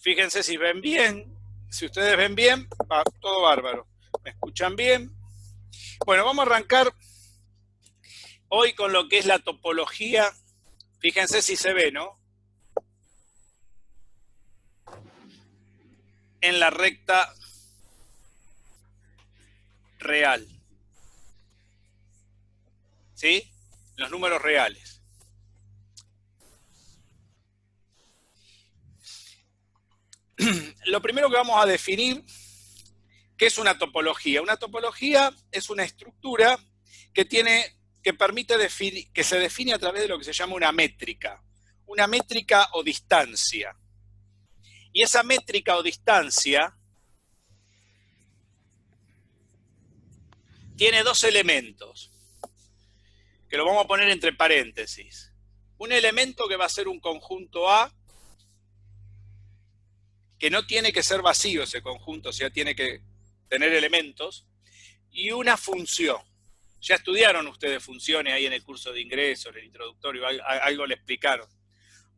Fíjense si ven bien. Si ustedes ven bien, va todo bárbaro. ¿Me escuchan bien? Bueno, vamos a arrancar hoy con lo que es la topología. Fíjense si se ve, ¿no? En la recta real. ¿Sí? Los números reales. Lo primero que vamos a definir, ¿qué es una topología? Una topología es una estructura que permite que se define a través de lo que se llama una métrica o distancia. Y esa métrica o distancia tiene dos elementos, que lo vamos a poner entre paréntesis. Un elemento que va a ser un conjunto A, que no tiene que ser vacío ese conjunto, o sea, tiene que tener elementos, y una función. Ya estudiaron ustedes funciones ahí en el curso de ingreso, en el introductorio, algo le explicaron.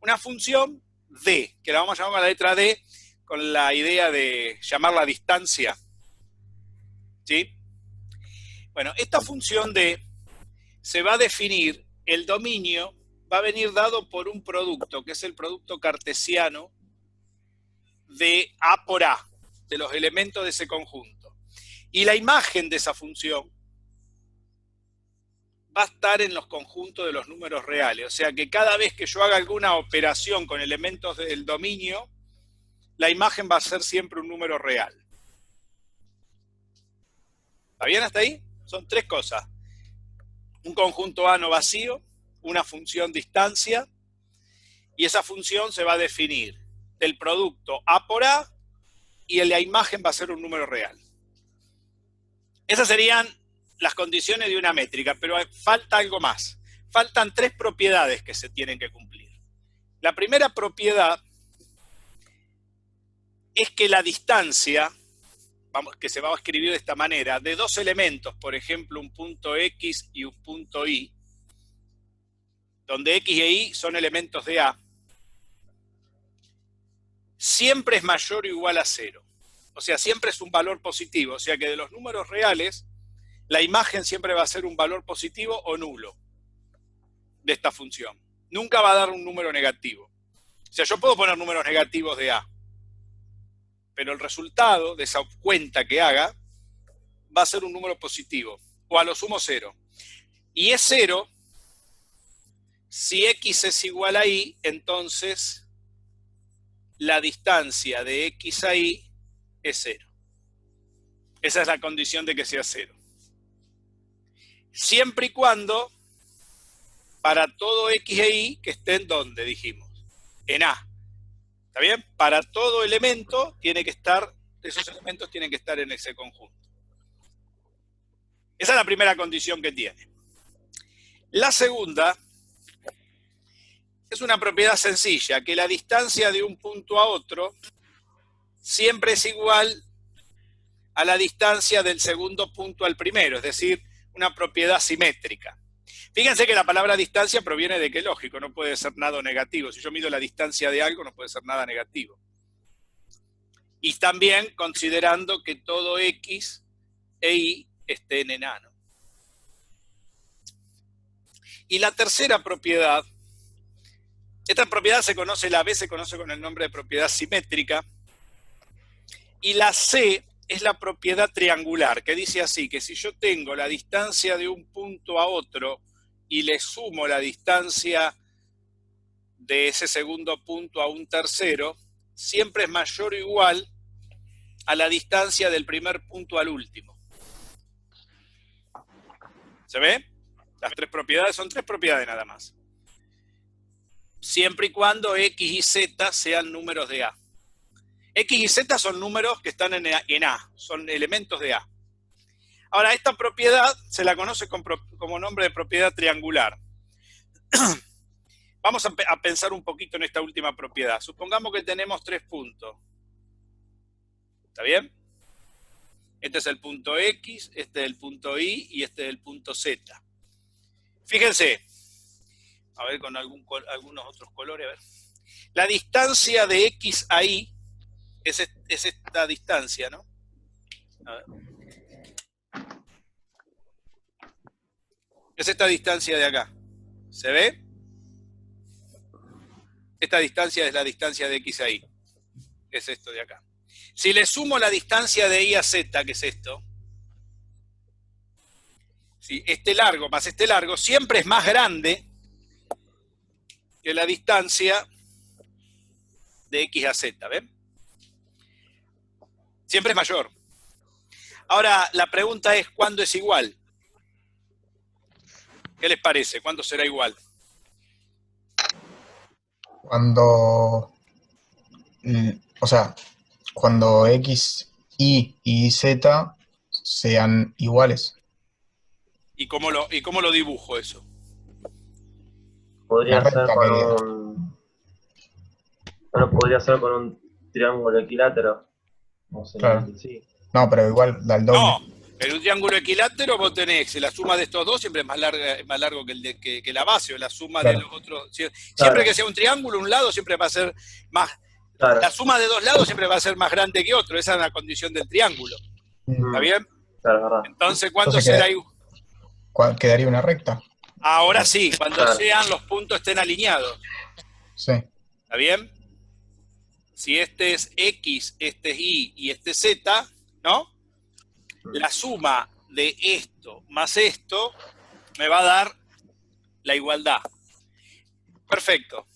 Una función D, que la vamos a llamar con la letra D, con la idea de llamarla distancia. ¿Sí? Bueno, esta función D se va a definir, el dominio va a venir dado por un producto, que es el producto cartesiano de A por A, de los elementos de ese conjunto. Y la imagen de esa función va a estar en los conjuntos de los números reales. O sea que cada vez que yo haga alguna operación con elementos del dominio, la imagen va a ser siempre un número real. ¿Está bien hasta ahí? Son tres cosas. Un conjunto A no vacío, una función distancia, y esa función se va a definir del producto A por A, y la imagen va a ser un número real. Esas serían las condiciones de una métrica, pero falta algo más. Faltan tres propiedades que se tienen que cumplir. La primera propiedad es que la distancia, que se va a escribir de esta manera, de dos elementos, por ejemplo, un punto X y un punto Y, donde X e Y son elementos de A, siempre es mayor o igual a 0. O sea, siempre es un valor positivo. O sea que de los números reales, la imagen siempre va a ser un valor positivo o nulo de esta función. Nunca va a dar un número negativo. O sea, yo puedo poner números negativos de A, pero el resultado de esa cuenta que haga va a ser un número positivo, o a lo sumo 0. Y es 0, si X es igual a Y, entonces la distancia de X a Y es 0. Esa es la condición de que sea 0. Siempre y cuando, para todo X e Y, que estén ¿dónde? Dijimos, en A. ¿Está bien? Para todo elemento tiene que estar, esos elementos tienen que estar en ese conjunto. Esa es la primera condición que tiene. La segunda es una propiedad sencilla, que la distancia de un punto a otro siempre es igual a la distancia del segundo punto al primero, es decir, una propiedad simétrica. Fíjense que la palabra distancia proviene de que, lógico, no puede ser nada negativo. Si yo mido la distancia de algo, no puede ser nada negativo. Y también considerando que todo X e Y estén en A, ¿no? Y la tercera propiedad, esta propiedad se conoce, la B se conoce con el nombre de propiedad simétrica, y la C es la propiedad triangular, que dice así, que si yo tengo la distancia de un punto a otro y le sumo la distancia de ese segundo punto a un tercero, siempre es mayor o igual a la distancia del primer punto al último. ¿Se ve? Las tres propiedades son tres propiedades nada más. Siempre y cuando X y Z sean números de A. X y Z son números que están en A, son elementos de A. Ahora, esta propiedad se la conoce como nombre de propiedad triangular. Vamos a pensar un poquito en esta última propiedad. Supongamos que tenemos tres puntos. ¿Está bien? Este es el punto X, este es el punto Y y este es el punto Z. Fíjense, a ver con algunos otros colores, a ver. La distancia de X a Y es esta distancia, ¿no? A ver. Es esta distancia de acá. ¿Se ve? Esta distancia es la distancia de X a Y. Es esto de acá. Si le sumo la distancia de Y a Z, que es esto, ¿sí? Este largo más este largo siempre es más grande que la distancia de X a Z, ¿ven? Siempre es mayor. Ahora, la pregunta es, ¿cuándo es igual? ¿Qué les parece? ¿Cuándo será igual? Cuando, o sea, cuando X, Y y Z sean iguales. ¿Y cómo lo dibujo eso? La Podría ser recta con que, un... Bueno, podría ser con un triángulo equilátero. O sería claro. así. No, pero igual da el doble. No, en un triángulo equilátero vos tenés la suma de estos dos siempre es más largo que la base, o la suma de Claro. los otros. Siempre Claro, que sea un triángulo, un lado siempre va a ser más. claro. La suma de dos lados siempre va a ser más grande que otro. Esa es la condición del triángulo. ¿Está Mm, bien? claro, es verdad. Entonces, ¿cuándo Entonces será igual? quedaría una recta. Ahora sí, cuando Claro. sean los puntos estén alineados. Sí. ¿Está bien? Si este es X, este es Y y este es Z, ¿no? La suma de esto más esto me va a dar la igualdad. Perfecto.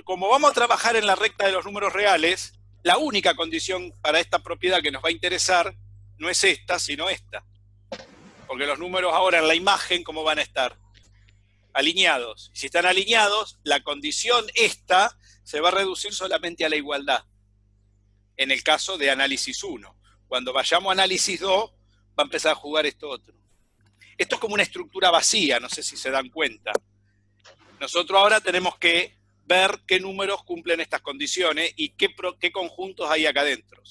Como vamos a trabajar en la recta de los números reales, la única condición para esta propiedad que nos va a interesar no es esta, sino esta. Porque los números ahora en la imagen, ¿cómo van a estar? Alineados. Si están alineados, la condición esta se va a reducir solamente a la igualdad. En el caso de análisis 1. Cuando vayamos a análisis 2, va a empezar a jugar esto otro. Esto es como una estructura vacía, no sé si se dan cuenta. Nosotros ahora tenemos que ver qué números cumplen estas condiciones y qué conjuntos hay acá adentro.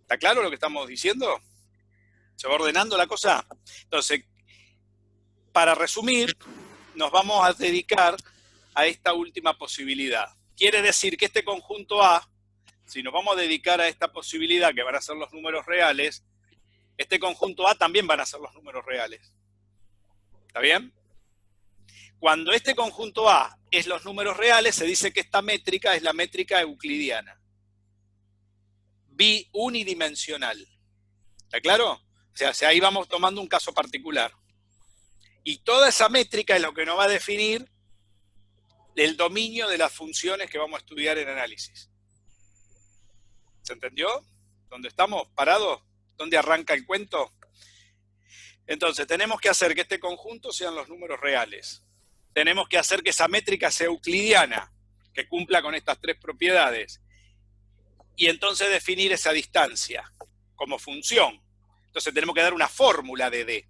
¿Está claro lo que estamos diciendo? ¿Se va ordenando la cosa? Entonces, para resumir, nos vamos a dedicar a esta última posibilidad. Quiere decir que este conjunto A, si nos vamos a dedicar a esta posibilidad, que van a ser los números reales, este conjunto A también van a ser los números reales. ¿Está bien? Cuando este conjunto A es los números reales, se dice que esta métrica es la métrica euclidiana. Biunidimensional. ¿Está claro? O sea, ahí vamos tomando un caso particular. Y toda esa métrica es lo que nos va a definir el dominio de las funciones que vamos a estudiar en análisis. ¿Se entendió? ¿Dónde estamos parados? ¿Dónde arranca el cuento? Entonces, tenemos que hacer que este conjunto sean los números reales. Tenemos que hacer que esa métrica sea euclidiana, que cumpla con estas tres propiedades. Y entonces definir esa distancia como función. Entonces tenemos que dar una fórmula de D.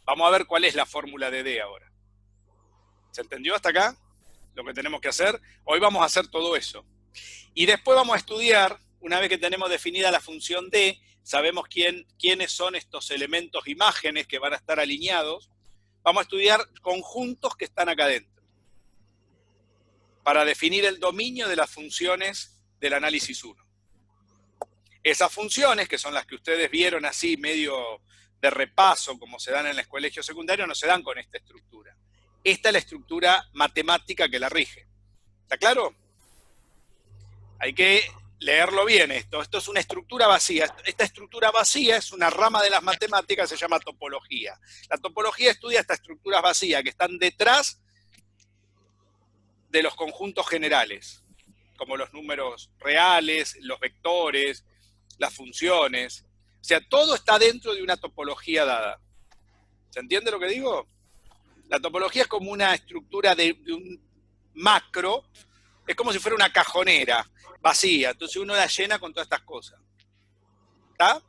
Vamos a ver cuál es la fórmula de D ahora. ¿Se entendió hasta acá lo que tenemos que hacer? Hoy vamos a hacer todo eso. Y después vamos a estudiar, una vez que tenemos definida la función D, sabemos quiénes son estos elementos imágenes que van a estar alineados, vamos a estudiar conjuntos que están acá adentro para definir el dominio de las funciones del análisis 1. Esas funciones, que son las que ustedes vieron así medio de repaso, como se dan en el colegio secundario, no se dan con esta estructura. Esta es la estructura matemática que la rige. ¿Está claro? Hay que leerlo bien esto. Esto es una estructura vacía. Esta estructura vacía es una rama de las matemáticas, se llama topología. La topología estudia estas estructuras vacías que están detrás de los conjuntos generales, como los números reales, los vectores, las funciones. O sea, todo está dentro de una topología dada. ¿Se entiende lo que digo? La topología es como una estructura de un macro, es como si fuera una cajonera vacía, entonces uno la llena con todas estas cosas. ¿Está?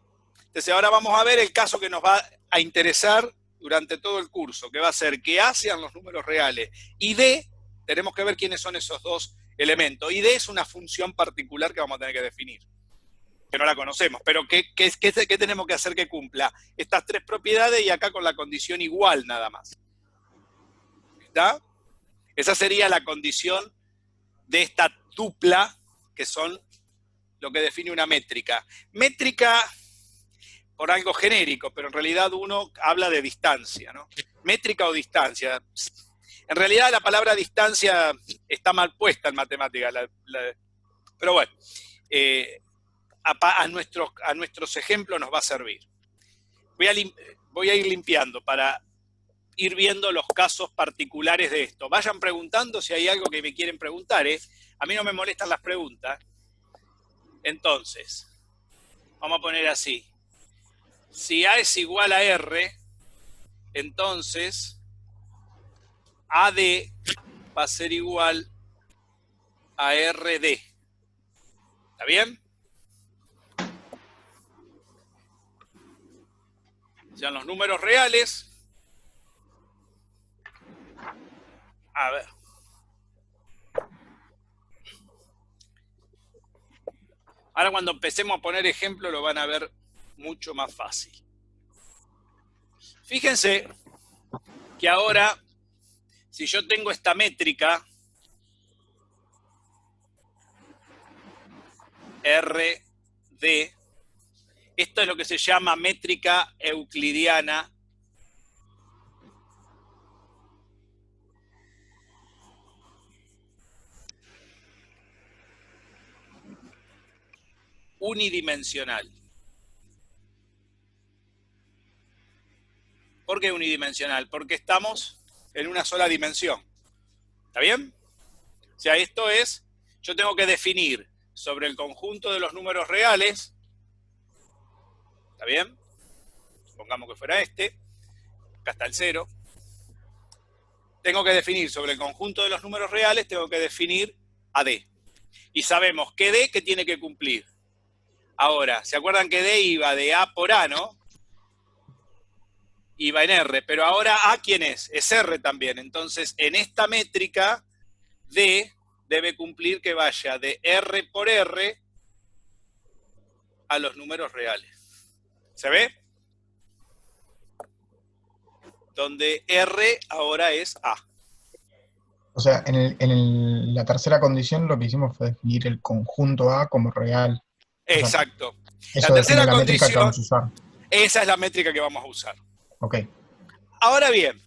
Entonces ahora vamos a ver el caso que nos va a interesar durante todo el curso, que va a ser que A sean los números reales y D, tenemos que ver quiénes son esos dos elementos. Y D es una función particular que vamos a tener que definir, que no la conocemos, pero ¿qué tenemos que hacer que cumpla? Estas tres propiedades y acá con la condición igual nada más. ¿Está? Esa sería la condición de esta dupla que son lo que define una métrica. Métrica por algo genérico, pero en realidad uno habla de distancia, ¿no? Métrica o distancia. En realidad la palabra distancia está mal puesta en matemática, pero bueno, a nuestros ejemplos nos va a servir. Voy a ir limpiando para ir viendo los casos particulares de esto. Vayan preguntando si hay algo que me quieren preguntar, ¿eh? A mí no me molestan las preguntas. Entonces, vamos a poner así. Si A es igual a R, entonces AD va a ser igual a RD. ¿Está bien? Sean los números reales. A ver. Ahora cuando empecemos a poner ejemplos lo van a ver mucho más fácil. Fíjense que ahora, si yo tengo esta métrica, RD, esto es lo que se llama métrica euclidiana unidimensional. ¿Por qué unidimensional? Porque estamos en una sola dimensión. ¿Está bien? O sea, esto es, yo tengo que definir sobre el conjunto de los números reales, ¿está bien? Supongamos que fuera este, acá está el 0. Tengo que definir sobre el conjunto de los números reales, tengo que definir AD. Y sabemos que D, ¿qué tiene que cumplir? Ahora, ¿se acuerdan que D iba de A por A, no? Iba en R, pero ahora A, ¿quién es? Es R también. Entonces, en esta métrica, D debe cumplir que vaya de R por R a los números reales. ¿Se ve? Donde R ahora es A. O sea, en la tercera condición lo que hicimos fue definir el conjunto A como real. Exacto. Eso La define tercera la métrica que condición, vamos a usar. esa es la métrica que vamos a usar. Ok. Ahora bien,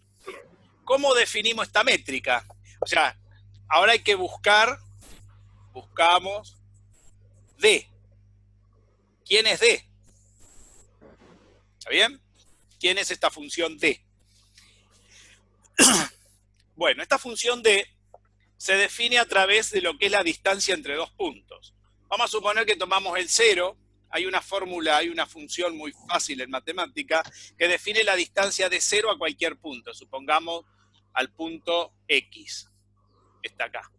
¿cómo definimos esta métrica? O sea, ahora hay que buscamos D. ¿Quién es D? ¿Está bien? ¿Quién es esta función D? Bueno, esta función D se define a través de lo que es la distancia entre dos puntos. Vamos a suponer que tomamos el 0, hay una fórmula, hay una función muy fácil en matemática que define la distancia de 0 a cualquier punto, supongamos al punto X, está acá.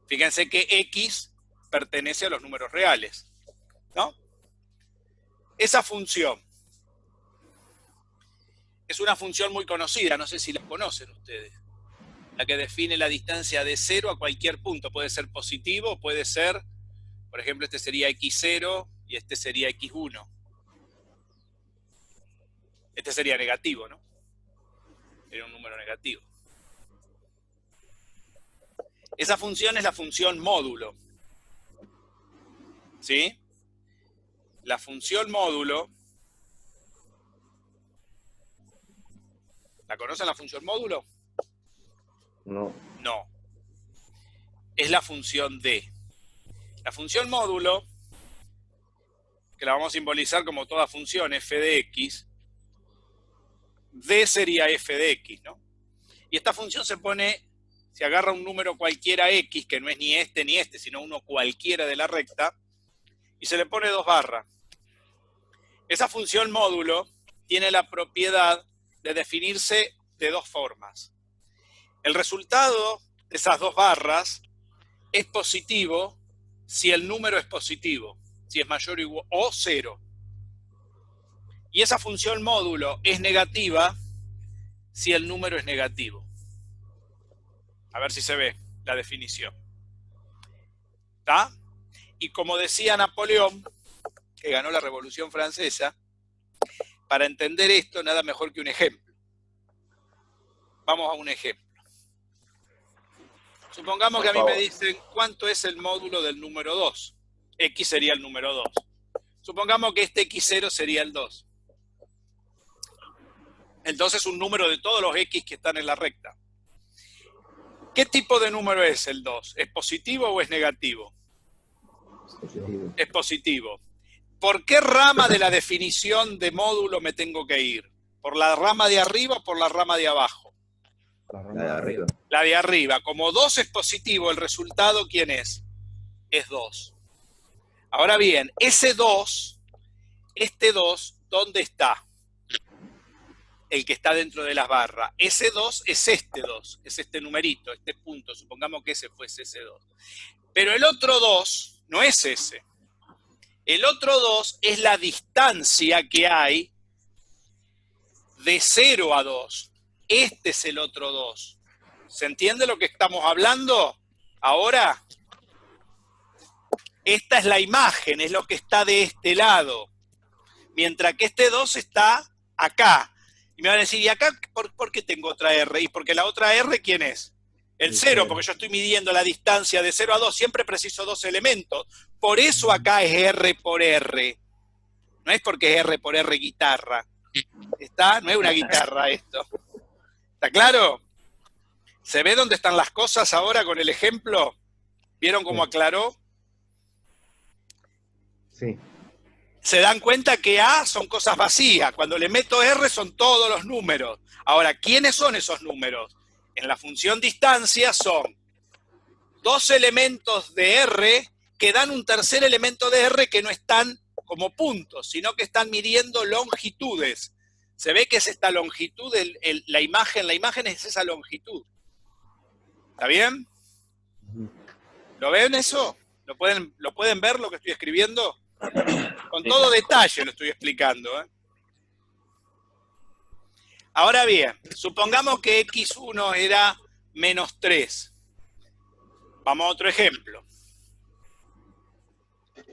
Fíjense que X pertenece a los números reales, ¿no? Esa función es una función muy conocida, no sé si la conocen ustedes. La que define la distancia de 0 a cualquier punto. Puede ser positivo, puede ser, por ejemplo, este sería x0 y este sería x1. Este sería negativo, ¿no? Sería un número negativo. Esa función es la función módulo. ¿Sí? La función módulo. ¿La conocen la función módulo? No. No. Es la función D. La función módulo, que la vamos a simbolizar como toda función, f de x, D sería f de x, ¿no? Y esta función se agarra un número cualquiera x, que no es ni este, sino uno cualquiera de la recta, y se le pone 2 barras. Esa función módulo tiene la propiedad de definirse de 2 formas. El resultado de esas 2 barras es positivo si el número es positivo, si es mayor o igual, o 0. Y esa función módulo es negativa si el número es negativo. A ver si se ve la definición. ¿Está? Y como decía Napoleón, que ganó la Revolución Francesa, para entender esto nada mejor que un ejemplo. Vamos a un ejemplo. Supongamos que a mí me dicen cuánto es el módulo del número 2. X sería el número 2. Supongamos que este X0 sería el 2. El 2 es un número de todos los X que están en la recta. ¿Qué tipo de número es el 2? ¿Es positivo o es negativo? Positivo. Es positivo. ¿Por qué rama de la definición de módulo me tengo que ir? ¿Por la rama de arriba o por la rama de abajo? La de arriba. La de arriba. Como 2 es positivo, el resultado, ¿quién es? Es 2. Ahora bien, ese 2, este 2, ¿dónde está? El que está dentro de las barras. Ese 2 es este 2, es este numerito, este punto. Supongamos que ese fuese ese 2. Pero el otro 2 no es ese. El otro 2 es la distancia que hay de 0 a 2. Este es el otro 2. ¿Se entiende lo que estamos hablando ahora? Esta es la imagen, es lo que está de este lado. Mientras que este 2 está acá. Y me van a decir, ¿y acá por qué tengo otra R? Y porque la otra R, ¿quién es? El 0, porque yo estoy midiendo la distancia de 0 a 2. Siempre preciso 2 elementos. Por eso acá es R por R. No es porque es R por R guitarra. ¿Está? No es una guitarra esto. ¿Está claro? ¿Se ve dónde están las cosas ahora con el ejemplo? ¿Vieron cómo aclaró? Sí. Se dan cuenta que A son cosas vacías. Cuando le meto R son todos los números. Ahora, ¿quiénes son esos números? En la función distancia son 2 elementos de R que dan un tercer elemento de R que no están como puntos, sino que están midiendo longitudes. Se ve que es esta longitud, la imagen es esa longitud. ¿Está bien? ¿Lo ven eso? ¿Lo pueden ver lo que estoy escribiendo? Con todo detalle lo estoy explicando, ¿eh? Ahora bien, supongamos que X1 era menos 3. Vamos a otro ejemplo.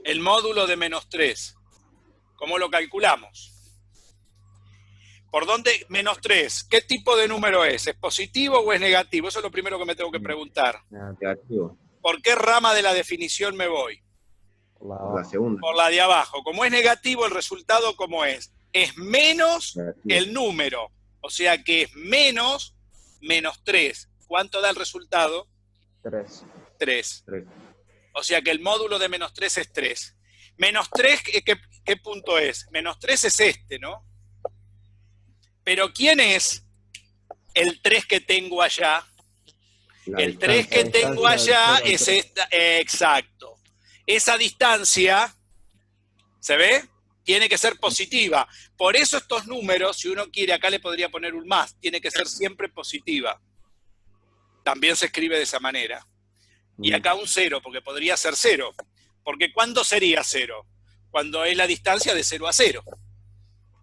El módulo de menos 3. ¿Cómo lo calculamos? ¿Por dónde? Menos 3. ¿Qué tipo de número es? ¿Es positivo o es negativo? Eso es lo primero que me tengo que preguntar. Negativo. ¿Por qué rama de la definición me voy? La segunda. Por la de abajo. Como es negativo, el resultado, ¿cómo es? Es menos Negativo. el número. O sea que es menos 3. ¿Cuánto da el resultado? 3. 3. O sea que el módulo de menos 3 es 3. Menos 3, ¿qué punto es? Menos 3 es este, ¿no? Pero ¿quién es el 3 que tengo allá? El 3 que tengo allá es esta. Exacto. Esa distancia, ¿se ve? Tiene que ser positiva. Por eso estos números, si uno quiere, acá le podría poner un más, tiene que ser siempre positiva. También se escribe de esa manera. Y acá un 0, porque podría ser 0. Porque ¿cuándo sería 0? Cuando es la distancia de 0 a 0.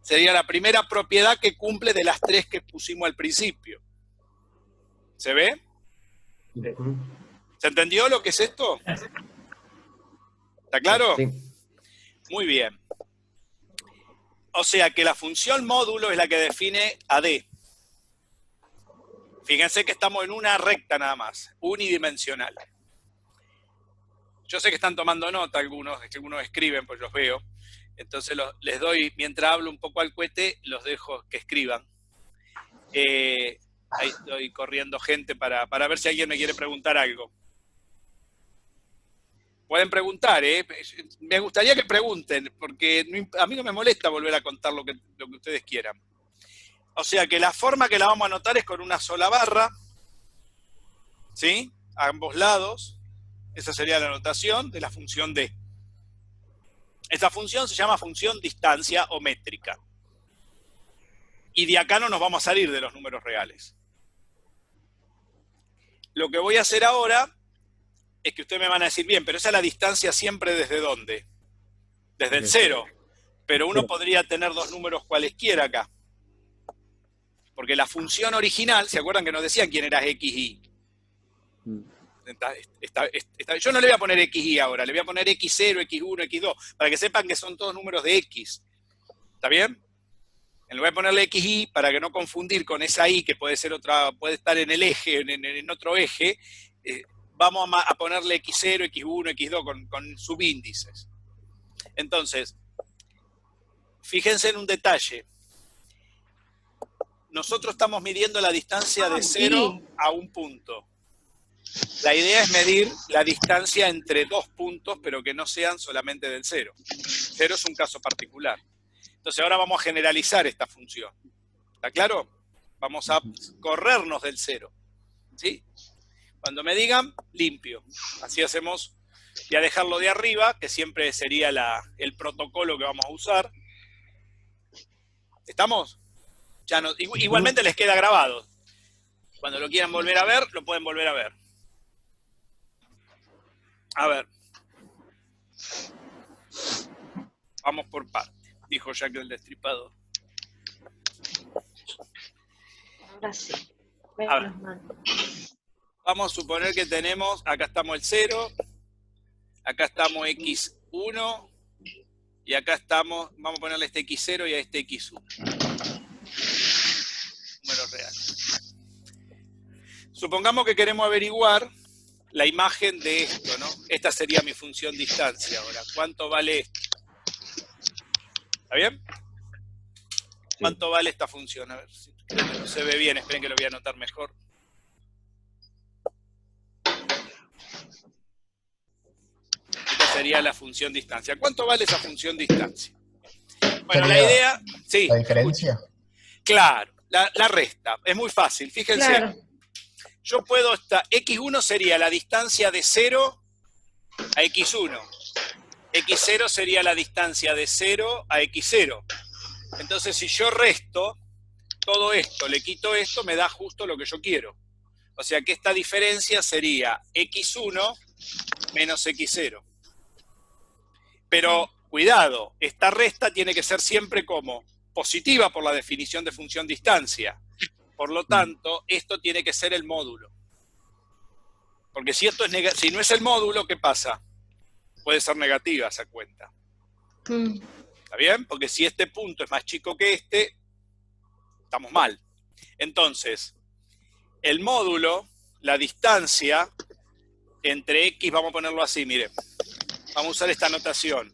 Sería la primera propiedad que cumple de las 3 que pusimos al principio. ¿Se ve? ¿Se entendió lo que es esto? ¿Está claro? Sí. Muy bien. O sea que la función módulo es la que define a D. Fíjense que estamos en una recta nada más, unidimensional. Yo sé que están tomando nota algunos escriben, pues los veo. Entonces les doy, mientras hablo un poco al cohete, los dejo que escriban. Ahí estoy corriendo gente para ver si alguien me quiere preguntar algo. Pueden preguntar, ¿eh? Me gustaría que pregunten, porque a mí no me molesta volver a contar lo que ustedes quieran. O sea que la forma que la vamos a anotar es con una sola barra, ¿sí? A ambos lados. Esa sería la anotación de la función D. Esta función se llama función distancia o métrica. Y de acá no nos vamos a salir de los números reales. Lo que voy a hacer ahora es que ustedes me van a decir, bien, pero esa es la distancia siempre ¿desde dónde? Desde el 0. Pero uno podría tener dos números cualesquiera acá. Porque la función original, ¿se acuerdan que nos decían quién era XY? Yo no le voy a poner XY ahora, le voy a poner X0, X1, X2, para que sepan que son todos números de X. ¿Está bien? Le voy a ponerle XY para que no confundir con esa Y que puede ser otra, puede estar en el eje, en otro eje. vamos a ponerle x0, x1, x2 con subíndices. Entonces, fíjense en un detalle. Nosotros estamos midiendo la distancia de 0 a un punto. La idea es medir la distancia entre dos puntos, pero que no sean solamente del 0. 0 es un caso particular. Entonces ahora vamos a generalizar esta función. ¿Está claro? Vamos a corrernos del 0. ¿Sí? Cuando me digan, limpio. Así hacemos, y a dejarlo de arriba, que siempre sería el protocolo que vamos a usar. ¿Estamos? Ya no, igualmente les queda grabado. Cuando lo quieran volver a ver, lo pueden volver a ver. A ver. Vamos por parte, dijo Jack el Destripador. Ahora sí. A ver. Vamos a suponer que tenemos, acá estamos el 0, acá estamos x1, y acá estamos, vamos a ponerle este x0 y a este x1. Números reales. Supongamos que queremos averiguar la imagen de esto, ¿no? Esta sería mi función distancia ahora. ¿Cuánto vale esto? ¿Está bien? ¿Cuánto vale esta función? A ver si creo que no se ve bien, esperen que lo voy a anotar mejor. Esta sería la función distancia. ¿Cuánto vale esa función distancia? Bueno, la idea... Sí, ¿la diferencia? Claro, la resta. Es muy fácil, fíjense. Claro. Yo puedo estar... x1 sería la distancia de 0 a x1. x0 sería la distancia de 0 a x0. Entonces, si yo resto todo esto, le quito esto, me da justo lo que yo quiero. O sea que esta diferencia sería x1 menos x0. Pero, cuidado, esta resta tiene que ser siempre como positiva por la definición de función distancia. Por lo tanto, esto tiene que ser el módulo. Porque si esto es si no es el módulo, ¿qué pasa? Puede ser negativa esa cuenta. ¿Está bien? Porque si este punto es más chico que este, estamos mal. Entonces, el módulo, la distancia entre x, vamos a ponerlo así, miren. Vamos a usar esta notación.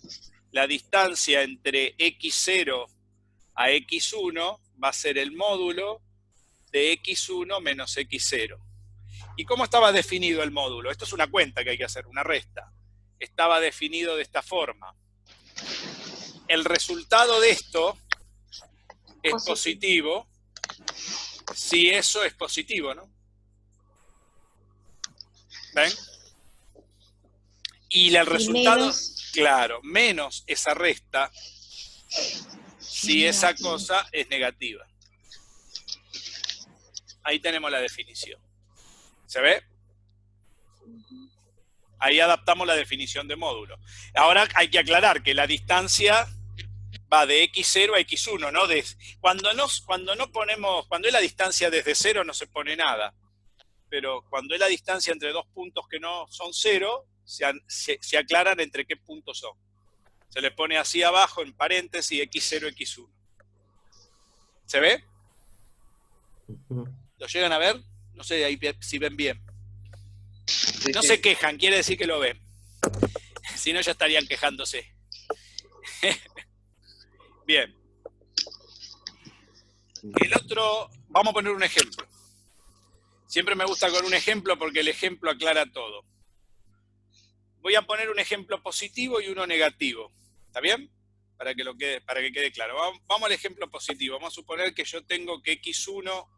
La distancia entre x0 a x1 va a ser el módulo de x1 menos x0. ¿Y cómo estaba definido el módulo? Esto es una cuenta que hay que hacer, una resta. Estaba definido de esta forma. El resultado de esto es positivo si eso es positivo, ¿no? ¿Ven? Y el resultado, menos, claro, menos esa resta si esa cosa es negativa. Ahí tenemos la definición. ¿Se ve? Ahí adaptamos la definición de módulo. Ahora hay que aclarar que la distancia va de x0 a x1, ¿no? Cuando es la distancia desde 0 no se pone nada. Pero cuando es la distancia entre dos puntos que no son 0, se aclaran entre qué puntos son. Se le pone así abajo en paréntesis x0, x1. ¿Se ve? ¿Lo llegan a ver? No sé ahí si ven bien. Sí, No sí. se quejan, quiere decir que lo ven. Si no, ya estarían quejándose. Bien. El otro, vamos a poner un ejemplo. Siempre me gusta con un ejemplo porque el ejemplo aclara todo. Voy a poner un ejemplo positivo y uno negativo. ¿Está bien? Para que quede claro. Vamos al ejemplo positivo. Vamos a suponer que yo tengo que x1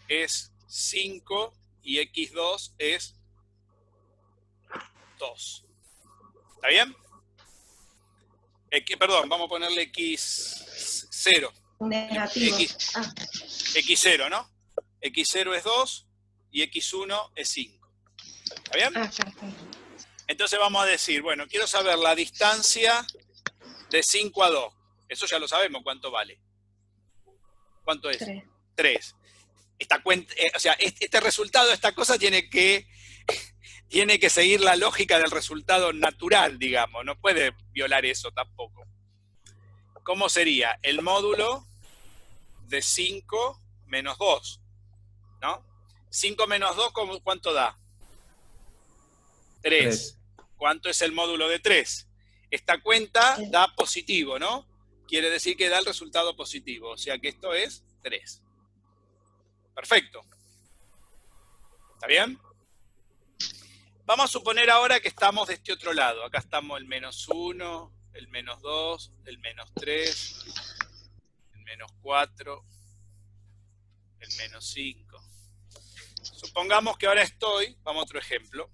es 5 y x2 es 2. ¿Está bien? Perdón, vamos a ponerle x0. negativo. X0, ¿no? X0 es 2 y x1 es 5. ¿Está bien? Perfecto. Entonces vamos a decir, bueno, quiero saber la distancia de 5 a 2. Eso ya lo sabemos, ¿cuánto vale? ¿Cuánto es? 3. 3. Esta cuenta, o sea, este resultado, esta cosa tiene que seguir la lógica del resultado natural, digamos. No puede violar eso tampoco. ¿Cómo sería? El módulo de 5 menos 2, ¿no? 5 menos 2, ¿cuánto da? 3. ¿Cuánto es el módulo de 3? Esta cuenta da positivo, ¿no? Quiere decir que da el resultado positivo. O sea que esto es 3. Perfecto. ¿Está bien? Vamos a suponer ahora que estamos de este otro lado. Acá estamos el -1, el -2, el -3, el -4, el -5. Supongamos que ahora estoy, vamos a otro ejemplo.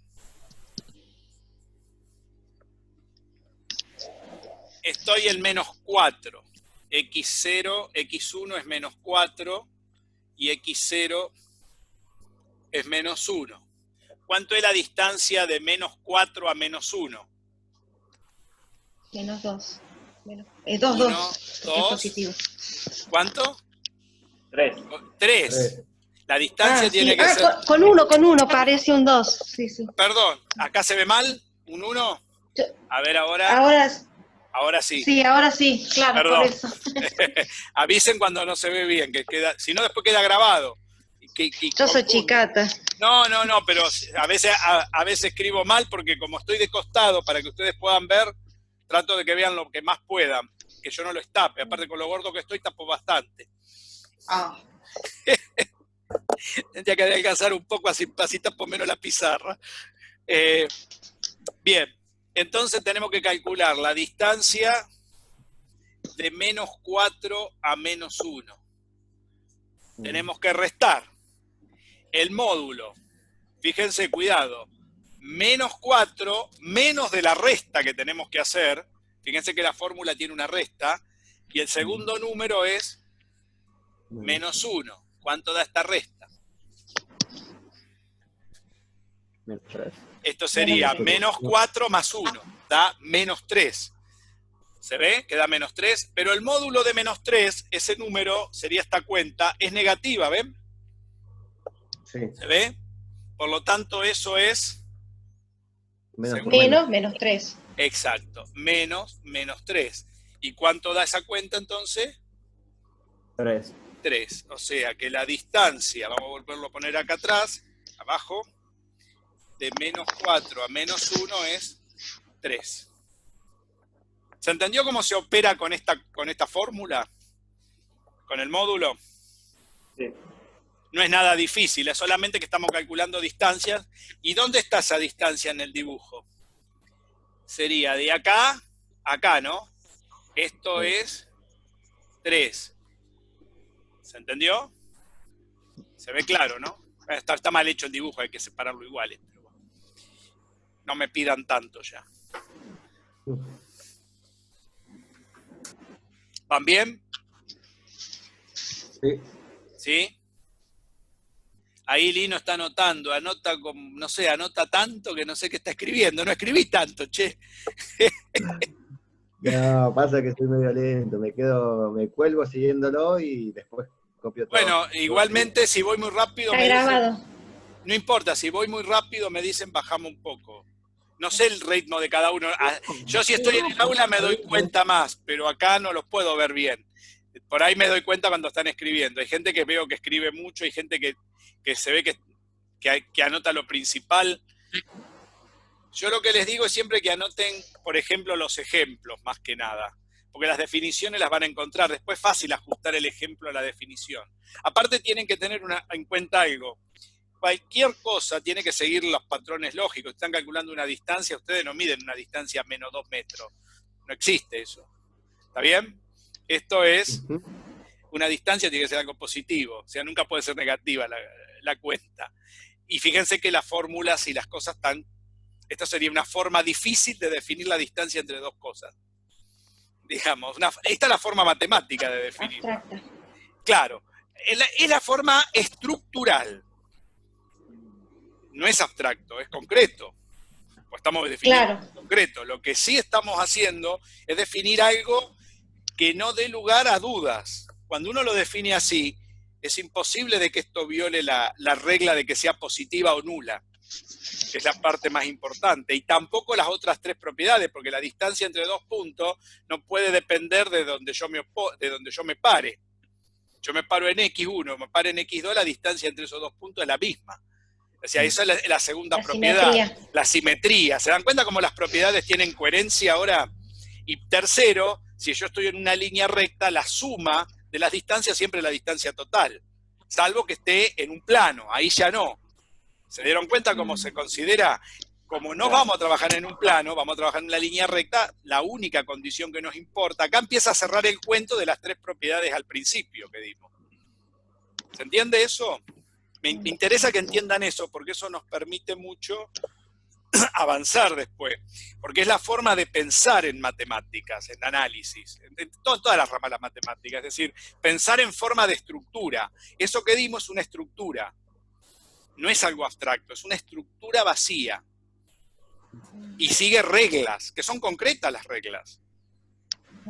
Estoy en -4. X0, X1 es -4 y X0 es -1. ¿Cuánto es la distancia de -4 a -1? -2. 2. 2. Positivo. ¿Cuánto? 3. 3. La distancia tiene que ser... Con uno parece un 2. Sí, sí. Perdón, ¿acá se ve mal? ¿Un 1? A ver ahora. Ahora sí. Sí, ahora sí, claro, perdón. por eso. Avisen cuando no se ve bien, que queda, si no después queda grabado. Yo soy chicata. No, pero a veces escribo mal porque como estoy de costado, para que ustedes puedan ver, trato de que vean lo que más puedan, que yo no lo estape. Aparte con lo gordo que estoy, tapo bastante. Ah. Tendría que adelgazar un poco, así tapo menos la pizarra. Bien, entonces tenemos que calcular la distancia de -4 a -1. Tenemos que restar el módulo. Fíjense, cuidado. -4 menos de la resta que tenemos que hacer. Fíjense que la fórmula tiene una resta. Y el segundo número es -1. ¿Cuánto da esta resta? -3. Esto sería -4 más 1. Da -3. ¿Se ve? Que da -3. Pero el módulo de -3, ese número, sería esta cuenta, es negativa, ¿ven? Sí. ¿Se ve? Por lo tanto, eso es... -3. Exacto. -3. ¿Y cuánto da esa cuenta entonces? 3. 3. O sea que la distancia, vamos a volverlo a poner acá atrás, abajo, de -4 a -1 es 3. ¿Se entendió cómo se opera con esta fórmula? ¿Con el módulo? Sí. No es nada difícil, es solamente que estamos calculando distancias. ¿Y dónde está esa distancia en el dibujo? Sería de acá a acá, ¿no? Esto es 3. ¿Se entendió? Se ve claro, ¿no? Está mal hecho el dibujo, hay que separarlo iguales. Pero bueno. No me pidan tanto ya. ¿Van bien? Sí. ¿Sí? Ahí Lino está anotando, anota tanto que no sé qué está escribiendo. No escribí tanto, che. No, pasa que estoy medio lento, me cuelgo siguiéndolo y después copio todo. Bueno, igualmente si voy muy rápido Está grabado. No importa, si voy muy rápido me dicen bajamos un poco. No sé el ritmo de cada uno. Yo si estoy en el aula me doy cuenta más, pero acá no los puedo ver bien. Por ahí me doy cuenta cuando están escribiendo. Hay gente que veo que escribe mucho, hay gente que se ve que anota lo principal. Yo lo que les digo es siempre que anoten, por ejemplo, los ejemplos, más que nada. Porque las definiciones las van a encontrar. Después es fácil ajustar el ejemplo a la definición. Aparte tienen que tener en cuenta algo. Cualquier cosa tiene que seguir los patrones lógicos. Están calculando una distancia, ustedes no miden una distancia menos 2 metros. No existe eso. ¿Está bien? Esto es, una distancia tiene que ser algo positivo. O sea, nunca puede ser negativa la cuenta. Y fíjense que las fórmulas y las cosas están... Esta sería una forma difícil de definir la distancia entre dos cosas. Digamos, esta es la forma matemática de definir. Abstracta. Claro, es la forma estructural. No es abstracto, es concreto. Pues estamos definiendo concreto. Lo que sí estamos haciendo es definir algo que no dé lugar a dudas. Cuando uno lo define así, es imposible de que esto viole la regla de que sea positiva o nula, que es la parte más importante. Y tampoco las otras tres propiedades, porque la distancia entre dos puntos no puede depender de donde yo me pare. Yo me paro en X1, me paro en X2, la distancia entre esos dos puntos es la misma. O sea, esa es la segunda propiedad. Simetría. La simetría. ¿Se dan cuenta cómo las propiedades tienen coherencia ahora? Y tercero, si yo estoy en una línea recta, la suma de las distancias siempre es la distancia total. Salvo que esté en un plano, ahí ya no. ¿Se dieron cuenta cómo se considera? Como no vamos a trabajar en un plano, vamos a trabajar en la línea recta, la única condición que nos importa. Acá empieza a cerrar el cuento de las 3 propiedades al principio que dimos. ¿Se entiende eso? Me interesa que entiendan eso, porque eso nos permite mucho avanzar después. Porque es la forma de pensar en matemáticas, en análisis, en todas las ramas de las matemáticas. Es decir, pensar en forma de estructura. Eso que dimos es una estructura. No es algo abstracto, es una estructura vacía. Y sigue reglas, que son concretas las reglas.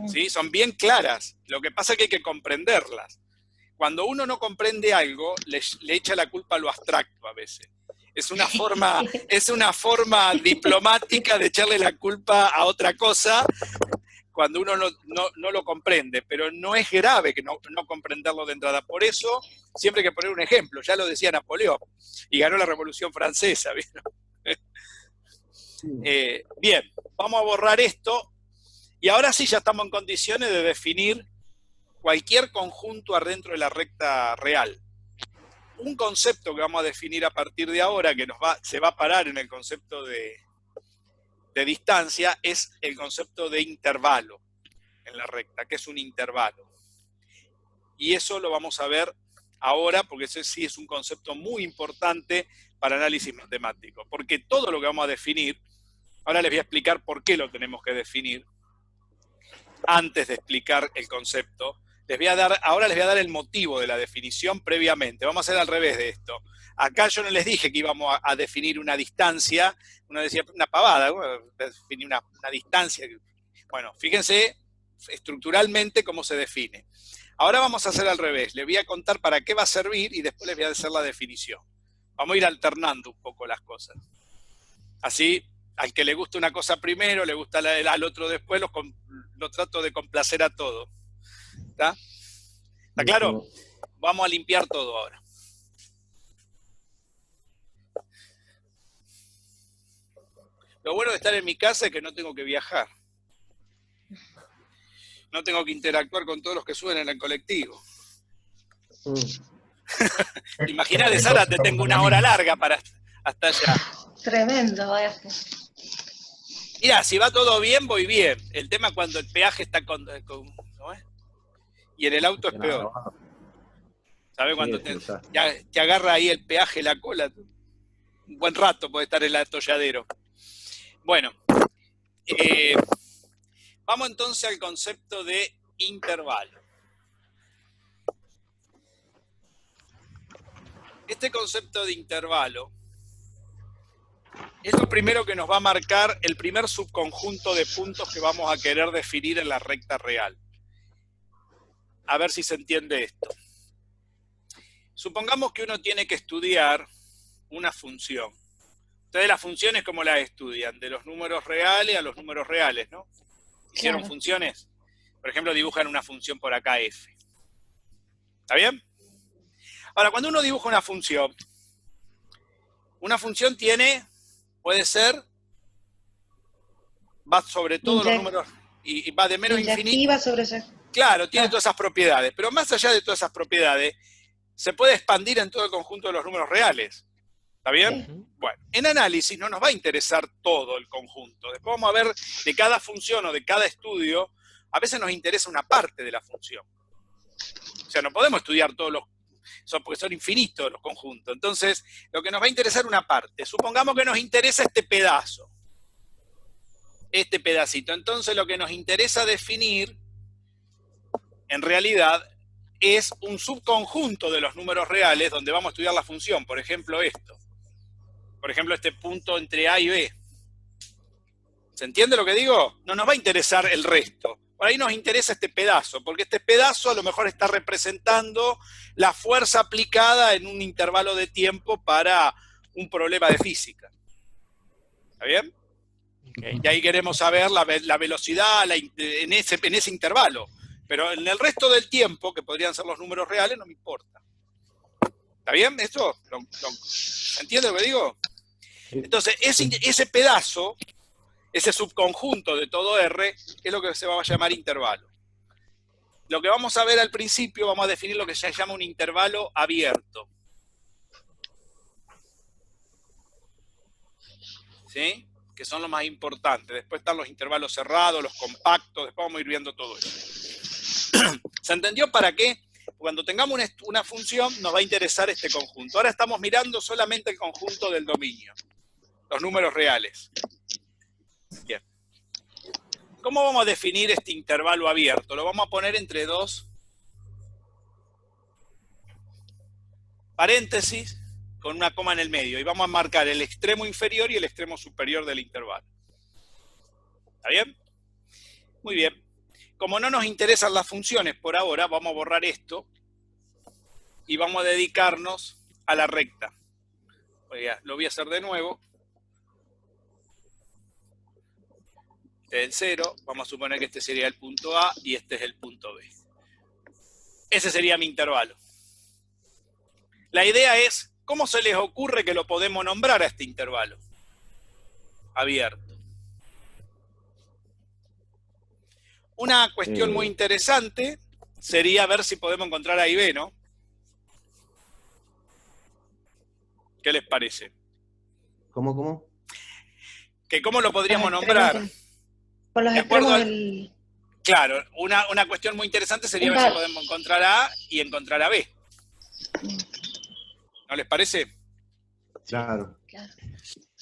¿Sí? Son bien claras. Lo que pasa es que hay que comprenderlas. Cuando uno no comprende algo, le echa la culpa a lo abstracto a veces. Es una forma diplomática de echarle la culpa a otra cosa cuando uno no lo comprende, pero no es grave que no comprenderlo de entrada. Por eso, siempre hay que poner un ejemplo, ya lo decía Napoleón, y ganó la Revolución Francesa, ¿vieron? Bien, vamos a borrar esto, y ahora sí ya estamos en condiciones de definir cualquier conjunto adentro de la recta real. Un concepto que vamos a definir a partir de ahora, que se va a parar en el concepto de distancia, es el concepto de intervalo en la recta. ¿Qué es un intervalo? Y eso lo vamos a ver ahora, porque ese sí es un concepto muy importante para análisis matemático. Porque todo lo que vamos a definir, ahora les voy a explicar por qué lo tenemos que definir, antes de explicar el concepto. Ahora les voy a dar el motivo de la definición previamente. Vamos a hacer al revés de esto. Acá yo no les dije que íbamos a definir una distancia, uno decía una pavada, definir una distancia. Bueno, fíjense estructuralmente cómo se define. Ahora vamos a hacer al revés. Les voy a contar para qué va a servir y después les voy a hacer la definición. Vamos a ir alternando un poco las cosas. Así, al que le gusta una cosa primero, le gusta al otro después, lo trato de complacer a todos. ¿Está? ¿Está claro? Vamos a limpiar todo ahora. Lo bueno de estar en mi casa es que no tengo que viajar. No tengo que interactuar con todos los que suben en el colectivo. Imagínate, Sara, te tengo una hora larga para hasta allá. Tremendo, vaya. Mirá, si va todo bien, voy bien. El tema es cuando el peaje está ¿no es? Y en el auto es peor. ¿Sabes? Cuando te agarra ahí el peaje, la cola, un buen rato puede estar en el atolladero. Bueno, vamos entonces al concepto de intervalo. Este concepto de intervalo es lo primero que nos va a marcar el primer subconjunto de puntos que vamos a querer definir en la recta real. A ver si se entiende esto. Supongamos que uno tiene que estudiar una función. Ustedes las funciones, ¿cómo las estudian? De los números reales a los números reales, ¿no? ¿Hicieron Claro. funciones? Por ejemplo, dibujan una función por acá, f. ¿Está bien? Ahora, cuando uno dibuja una función puede ser, va sobre todos los números y va de menos a infinito. Inyectiva sobre eso. Claro, tiene todas esas propiedades, pero más allá de todas esas propiedades, se puede expandir en todo el conjunto de los números reales. ¿Está bien? Sí. Bueno, en análisis no nos va a interesar todo el conjunto. Después vamos a ver de cada función o de cada estudio, a veces nos interesa una parte de la función. O sea, no podemos estudiar todos porque son infinitos los conjuntos. Entonces, lo que nos va a interesar una parte. Supongamos que nos interesa este pedazo. Este pedacito. Entonces, lo que nos interesa definir, en realidad, es un subconjunto de los números reales donde vamos a estudiar la función. Por ejemplo, esto. Por ejemplo, este punto entre A y B. ¿Se entiende lo que digo? No nos va a interesar el resto. Por ahí nos interesa este pedazo, porque este pedazo a lo mejor está representando la fuerza aplicada en un intervalo de tiempo para un problema de física. ¿Está bien? Okay. Y ahí queremos saber la velocidad en ese intervalo. Pero en el resto del tiempo, que podrían ser los números reales, no me importa. ¿Está bien esto? ¿Se entiende lo que digo? Entonces, ese pedazo, ese subconjunto de todo R, es lo que se va a llamar intervalo. Lo que vamos a ver al principio, vamos a definir lo que se llama un intervalo abierto. ¿Sí? Que son los más importantes. Después están los intervalos cerrados, los compactos, después vamos a ir viendo todo eso. ¿Se entendió para qué? Cuando tengamos una función nos va a interesar este conjunto. Ahora estamos mirando solamente el conjunto del dominio, los números reales. Bien. ¿Cómo vamos a definir este intervalo abierto? Lo vamos a poner entre dos paréntesis con una coma en el medio y vamos a marcar el extremo inferior y el extremo superior del intervalo. ¿Está bien? Muy bien. Como no nos interesan las funciones por ahora, vamos a borrar esto y vamos a dedicarnos a la recta. Oiga, lo voy a hacer de nuevo. Este es el 0, vamos a suponer que este sería el punto A y este es el punto B. Ese sería mi intervalo. La idea es, ¿cómo se les ocurre que lo podemos nombrar a este intervalo abierto? Una cuestión muy interesante sería ver si podemos encontrar A y B, ¿no? ¿Qué les parece? ¿Cómo? Que cómo lo podríamos nombrar. Por los extremos del... Claro, una cuestión muy interesante sería ver si podemos encontrar a A y encontrar a B. ¿No les parece? Claro.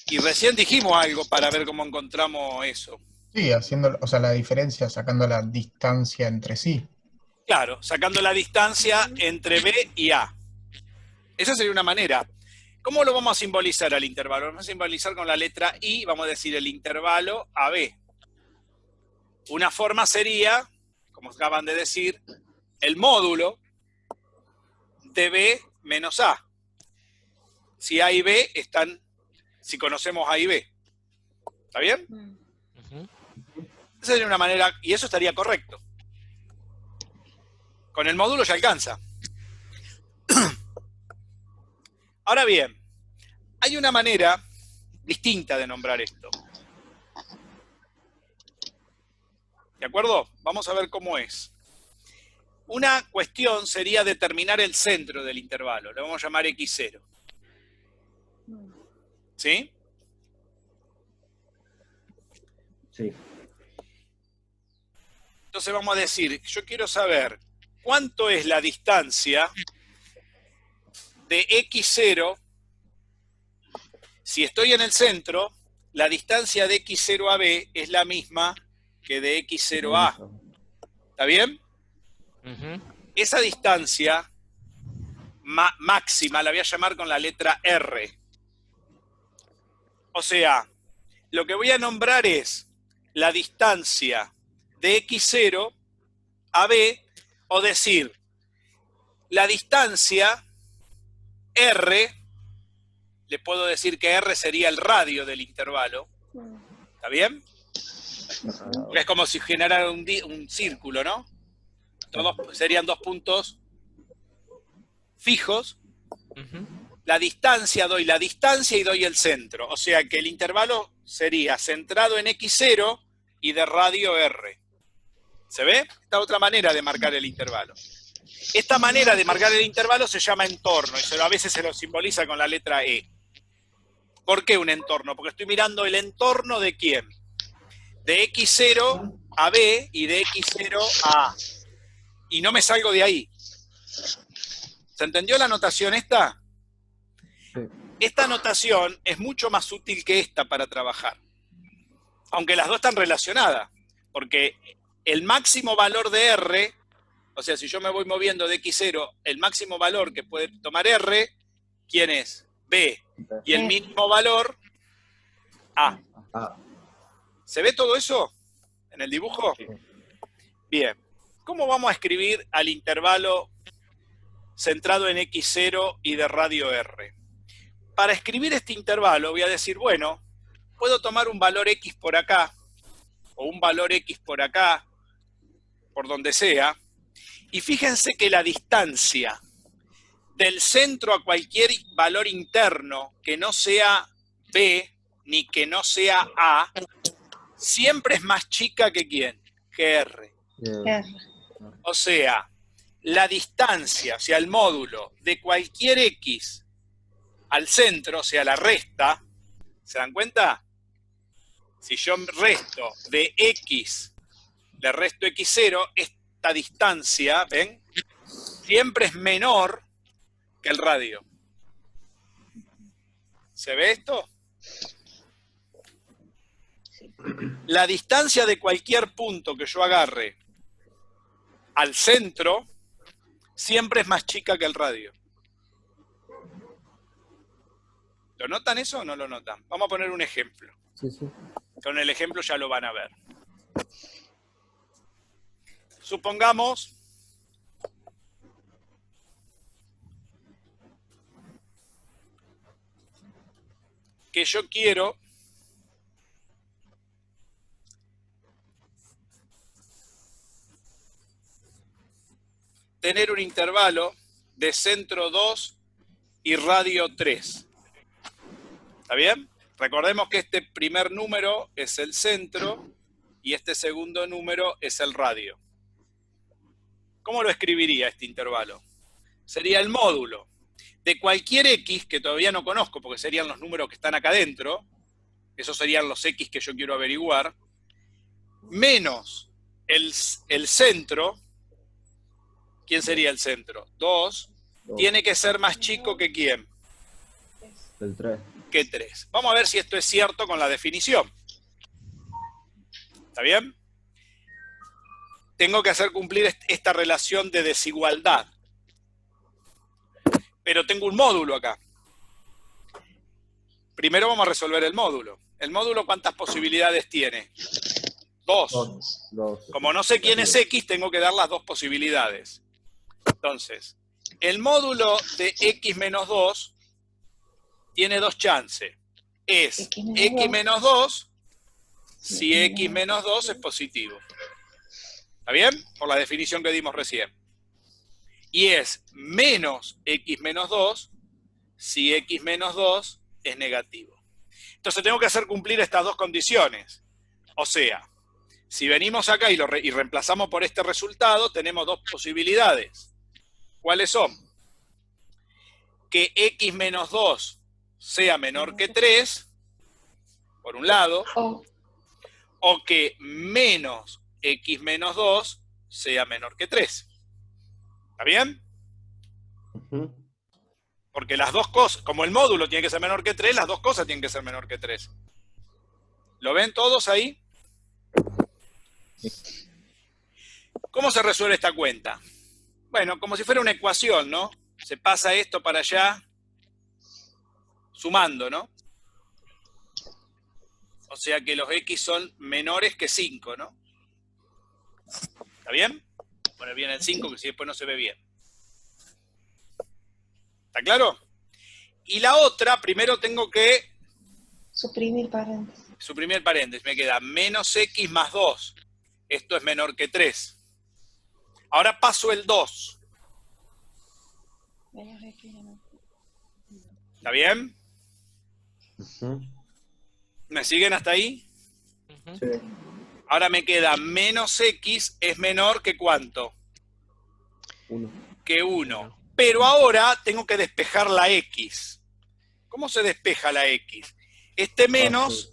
Y recién dijimos algo para ver cómo encontramos eso. Sí, haciendo, o sea, la diferencia, sacando la distancia entre sí. Claro, sacando la distancia entre B y A. Esa sería una manera. ¿Cómo lo vamos a simbolizar al intervalo? Lo vamos a simbolizar con la letra I, vamos a decir el intervalo AB. Una forma sería, como acaban de decir, el módulo de B menos A. Si A y B están, si conocemos A y B. ¿Está bien? Esa sería una manera, y eso estaría correcto. Con el módulo ya alcanza. Ahora bien, hay una manera distinta de nombrar esto. ¿De acuerdo? Vamos a ver cómo es. Una cuestión sería determinar el centro del intervalo. Le vamos a llamar X0. ¿Sí? Sí. Entonces vamos a decir, yo quiero saber cuánto es la distancia de X0. Si estoy en el centro, la distancia de X0 a B es la misma que de X0 a A. ¿Está bien? Esa distancia máxima la voy a llamar con la letra R. O sea, lo que voy a nombrar es la distancia de X0 a B, o decir, la distancia R, le puedo decir que R sería el radio del intervalo. ¿Está bien? Es como si generara un círculo, ¿no? Serían dos puntos fijos. La distancia, doy la distancia y doy el centro. O sea que el intervalo sería centrado en X0 y de radio R. ¿Se ve? Esta otra manera de marcar el intervalo. Esta manera de marcar el intervalo se llama entorno y a veces se lo simboliza con la letra E. ¿Por qué un entorno? Porque estoy mirando el entorno de ¿quién? De X0 a B y de X0 a A. Y no me salgo de ahí. ¿Se entendió la notación esta? Sí. Esta notación es mucho más útil que esta para trabajar. Aunque las dos están relacionadas. Porque el máximo valor de R, o sea, si yo me voy moviendo de X0, el máximo valor que puede tomar R, ¿quién es? B. Y el mínimo valor, A. ¿Se ve todo eso en el dibujo? Bien. ¿Cómo vamos a escribir al intervalo centrado en X0 y de radio R? Para escribir este intervalo voy a decir, bueno, puedo tomar un valor X por acá, o un valor X por acá, por donde sea, y fíjense que la distancia del centro a cualquier valor interno que no sea B ni que no sea A, siempre es más chica que ¿quién? Que R. Bien. O sea, la distancia, o sea, el módulo de cualquier X al centro, o sea, la resta, ¿se dan cuenta? Si yo resto de X, le resto X0, esta distancia, ¿ven? Siempre es menor que el radio. ¿Se ve esto? La distancia de cualquier punto que yo agarre al centro siempre es más chica que el radio. ¿Lo notan eso o no lo notan? Vamos a poner un ejemplo. Sí, sí. Con el ejemplo ya lo van a ver. Supongamos que yo quiero tener un intervalo de centro 2 y radio 3. ¿Está bien? Recordemos que este primer número es el centro y este segundo número es el radio. ¿Cómo lo escribiría este intervalo? Sería el módulo de cualquier X que todavía no conozco, porque serían los números que están acá adentro, esos serían los X que yo quiero averiguar, menos el centro. ¿Quién sería el centro? 2. Tiene que ser más chico que ¿quién? El 3. Que 3. Vamos a ver si esto es cierto con la definición. ¿Está bien? Tengo que hacer cumplir esta relación de desigualdad. Pero tengo un módulo acá. Primero vamos a resolver el módulo. ¿El módulo cuántas posibilidades tiene? 2. Como no sé quién es X, tengo que dar las dos posibilidades. Entonces, el módulo de X menos 2 tiene dos chances. Es X menos 2 si X menos 2 es positivo. ¿Está bien? Por la definición que dimos recién. Y es menos X menos 2 si X menos 2 es negativo. Entonces tengo que hacer cumplir estas dos condiciones. O sea, si venimos acá y reemplazamos por este resultado, tenemos dos posibilidades. ¿Cuáles son? Que X menos 2 sea menor que 3, por un lado, o que menos X menos 2 sea menor que 3. ¿Está bien? Porque las dos cosas, como el módulo tiene que ser menor que 3, las dos cosas tienen que ser menor que 3. ¿Lo ven todos ahí? ¿Cómo se resuelve esta cuenta? Bueno, como si fuera una ecuación, ¿no? Se pasa esto para allá, sumando, ¿no? O sea que los X son menores que 5, ¿no? ¿Está bien? Poner bien el 5, que si después no se ve bien. ¿Está claro? Y la otra, primero tengo que suprimir paréntesis. Suprimir paréntesis. Me queda menos X más 2. Esto es menor que 3. Ahora paso el 2. ¿Está bien? ¿Me siguen hasta ahí? Sí. Ahora me queda menos X es menor que ¿cuánto? 1. Que 1. Pero ahora tengo que despejar la X. ¿Cómo se despeja la X? Este menos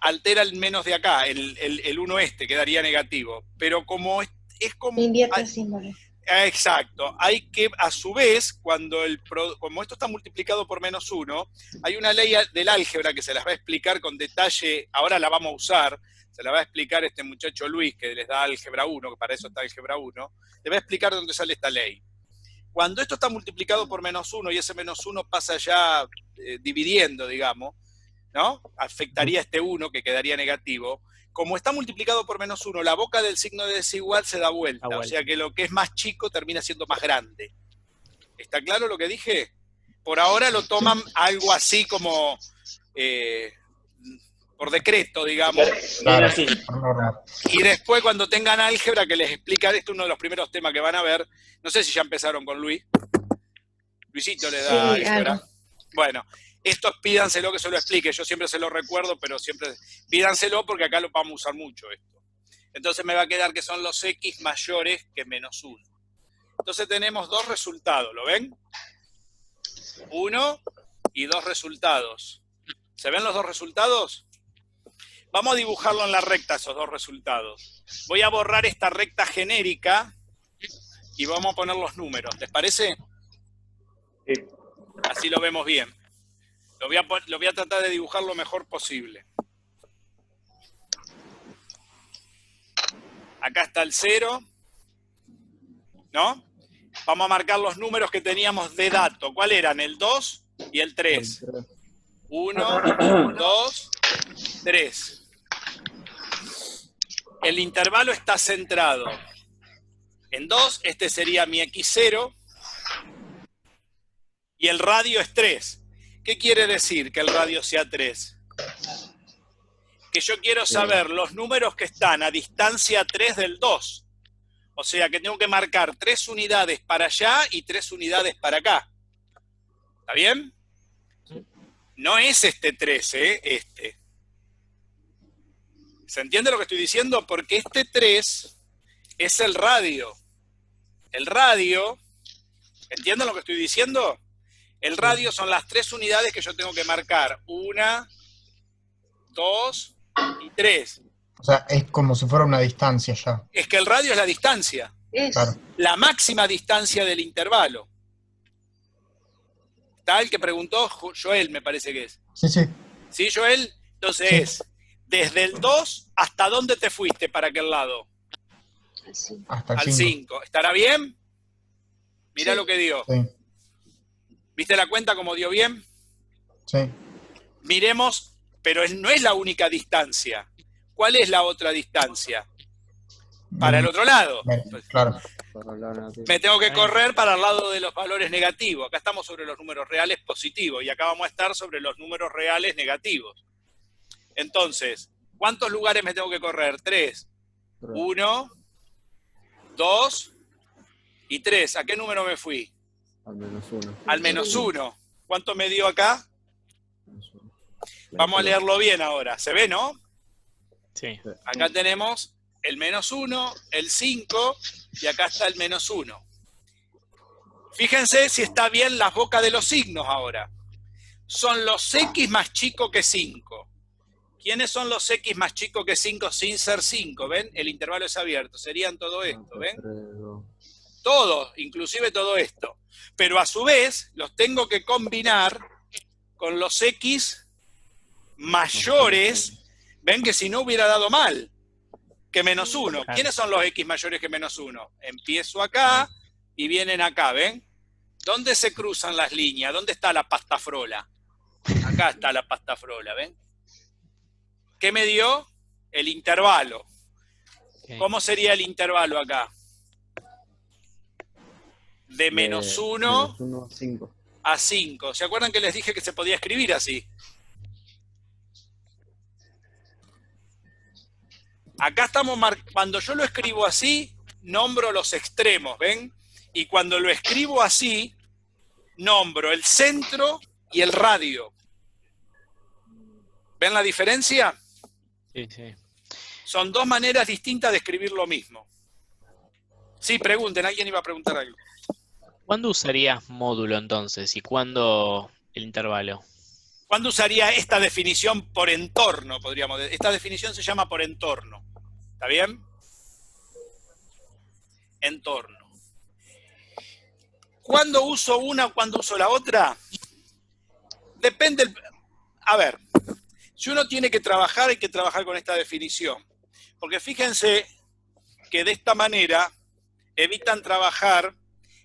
altera el menos de acá, el 1 quedaría negativo. Pero como es como... Invierte el símbolo. Exacto. Hay que, a su vez, como esto está multiplicado por menos 1, hay una ley del álgebra que se las va a explicar con detalle, ahora la vamos a usar, se la va a explicar este muchacho Luis, que les da álgebra 1, que para eso está álgebra 1, le va a explicar dónde sale esta ley. Cuando esto está multiplicado por menos 1 y ese menos 1 pasa ya dividiendo, digamos, ¿no? Afectaría este 1 que quedaría negativo. Como está multiplicado por menos 1, la boca del signo de desigual se da vuelta. O sea que lo que es más chico termina siendo más grande. ¿Está claro lo que dije? Por ahora lo toman algo así como por decreto, digamos. Claro, así. Y después cuando tengan álgebra que les explica, esto es uno de los primeros temas que van a ver. No sé si ya empezaron con Luis. Luisito le da Sí, eso, algo. ¿verdad? Bueno, estos pídanselo que se lo explique. Yo siempre se lo recuerdo, pero siempre pídanselo porque acá lo vamos a usar mucho esto. Entonces me va a quedar que son los X mayores que menos 1. Entonces tenemos dos resultados, ¿lo ven? 1 y 2 resultados. ¿Se ven los dos resultados? Vamos a dibujarlo en la recta, esos dos resultados. Voy a borrar esta recta genérica y vamos a poner los números. ¿Les parece? Sí. Así lo vemos bien. Lo voy a tratar de dibujar lo mejor posible. Acá está el 0. ¿No? Vamos a marcar los números que teníamos de dato. ¿Cuál eran? El 2 y el 3. 1, 2, 3. El intervalo está centrado en 2. Este sería mi X0. Y el radio es 3. ¿Qué quiere decir que el radio sea 3? Que yo quiero saber los números que están a distancia 3 del 2. O sea que tengo que marcar 3 unidades para allá y 3 unidades para acá. ¿Está bien? No es este 3, este. ¿Se entiende lo que estoy diciendo? Porque este 3 es el radio. El radio, ¿entienden lo que estoy diciendo? El radio son las 3 unidades que yo tengo que marcar. 1, 2 y 3. O sea, es como si fuera una distancia ya. Es que el radio es la distancia. Es. Claro. La máxima distancia del intervalo. ¿Está el que preguntó? Joel, me parece que es. Sí, sí. ¿Sí, Joel? Entonces Sí. es, desde el 2, ¿hasta dónde te fuiste para aquel lado? Así. Hasta el Al 5. 5. ¿Estará bien? Mirá Sí. lo que dio. Sí, ¿Viste la cuenta como dio bien? sí. Miremos, pero no es la única distancia. ¿Cuál es la otra distancia? Para el otro lado. Claro. Me tengo que correr para el lado de los valores negativos. Acá estamos sobre los números reales positivos y acá vamos a estar sobre los números reales negativos. Entonces, ¿cuántos lugares me tengo que correr? 3. 1, 2 y 3. ¿A qué número me fui? Al menos 1. Al menos 1. ¿Cuánto me dio acá? Vamos a leerlo bien ahora. ¿Se ve, no? Sí. Acá tenemos el menos 1, el 5 y acá está el menos 1. Fíjense si está bien las bocas de los signos ahora. Son los X más chico que 5. ¿Quiénes son los X más chico que 5 sin ser 5? ¿Ven? El intervalo es abierto. Serían todo esto, ¿ven? Todo, inclusive todo esto. Pero a su vez los tengo que combinar con los X mayores. ¿Ven? Que si no hubiera dado mal. Que menos 1. ¿Quiénes son los X mayores que menos 1? Empiezo acá y vienen acá, ¿ven? ¿Dónde se cruzan las líneas? ¿Dónde está la pastafrola? Acá está la pastafrola, ¿ven? ¿Qué me dio? El intervalo. Okay. ¿Cómo sería el intervalo acá? De menos 1 a 5. ¿Se acuerdan que les dije que se podía escribir así? Acá estamos cuando yo lo escribo así, nombro los extremos, ¿ven? Y cuando lo escribo así, nombro el centro y el radio. ¿Ven la diferencia? Sí, sí. Son dos maneras distintas de escribir lo mismo. Sí, pregunten, alguien iba a preguntar algo. ¿Cuándo usarías módulo entonces y cuándo el intervalo? ¿Cuándo usaría esta definición por entorno, podríamos decir? Esta definición se llama por entorno. ¿Está bien? Entorno. ¿Cuándo uso una o cuándo uso la otra? Depende. A ver, si uno tiene que trabajar, hay que trabajar con esta definición. Porque fíjense que de esta manera evitan trabajar.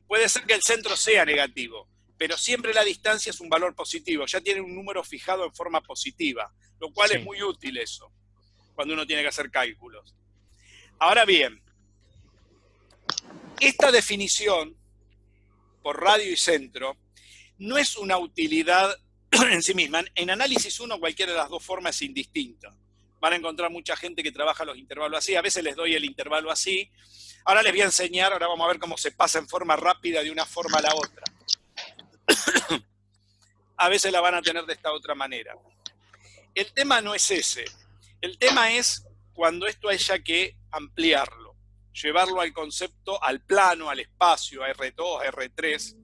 Puede ser que el centro sea negativo, pero siempre la distancia es un valor positivo. Ya tiene un número fijado en forma positiva, lo cual es muy útil eso, cuando uno tiene que hacer cálculos. Ahora bien, esta definición por radio y centro no es una utilidad en sí misma. En análisis 1 cualquiera de las dos formas es indistinta. Van a encontrar mucha gente que trabaja los intervalos así. A veces les doy el intervalo así. Ahora les voy a enseñar, ahora vamos a ver cómo se pasa en forma rápida de una forma a la otra. a veces la van a tener de esta otra manera. El tema no es ese. El tema es cuando esto haya que ampliarlo, llevarlo al concepto, al plano, al espacio, a R2, a R3.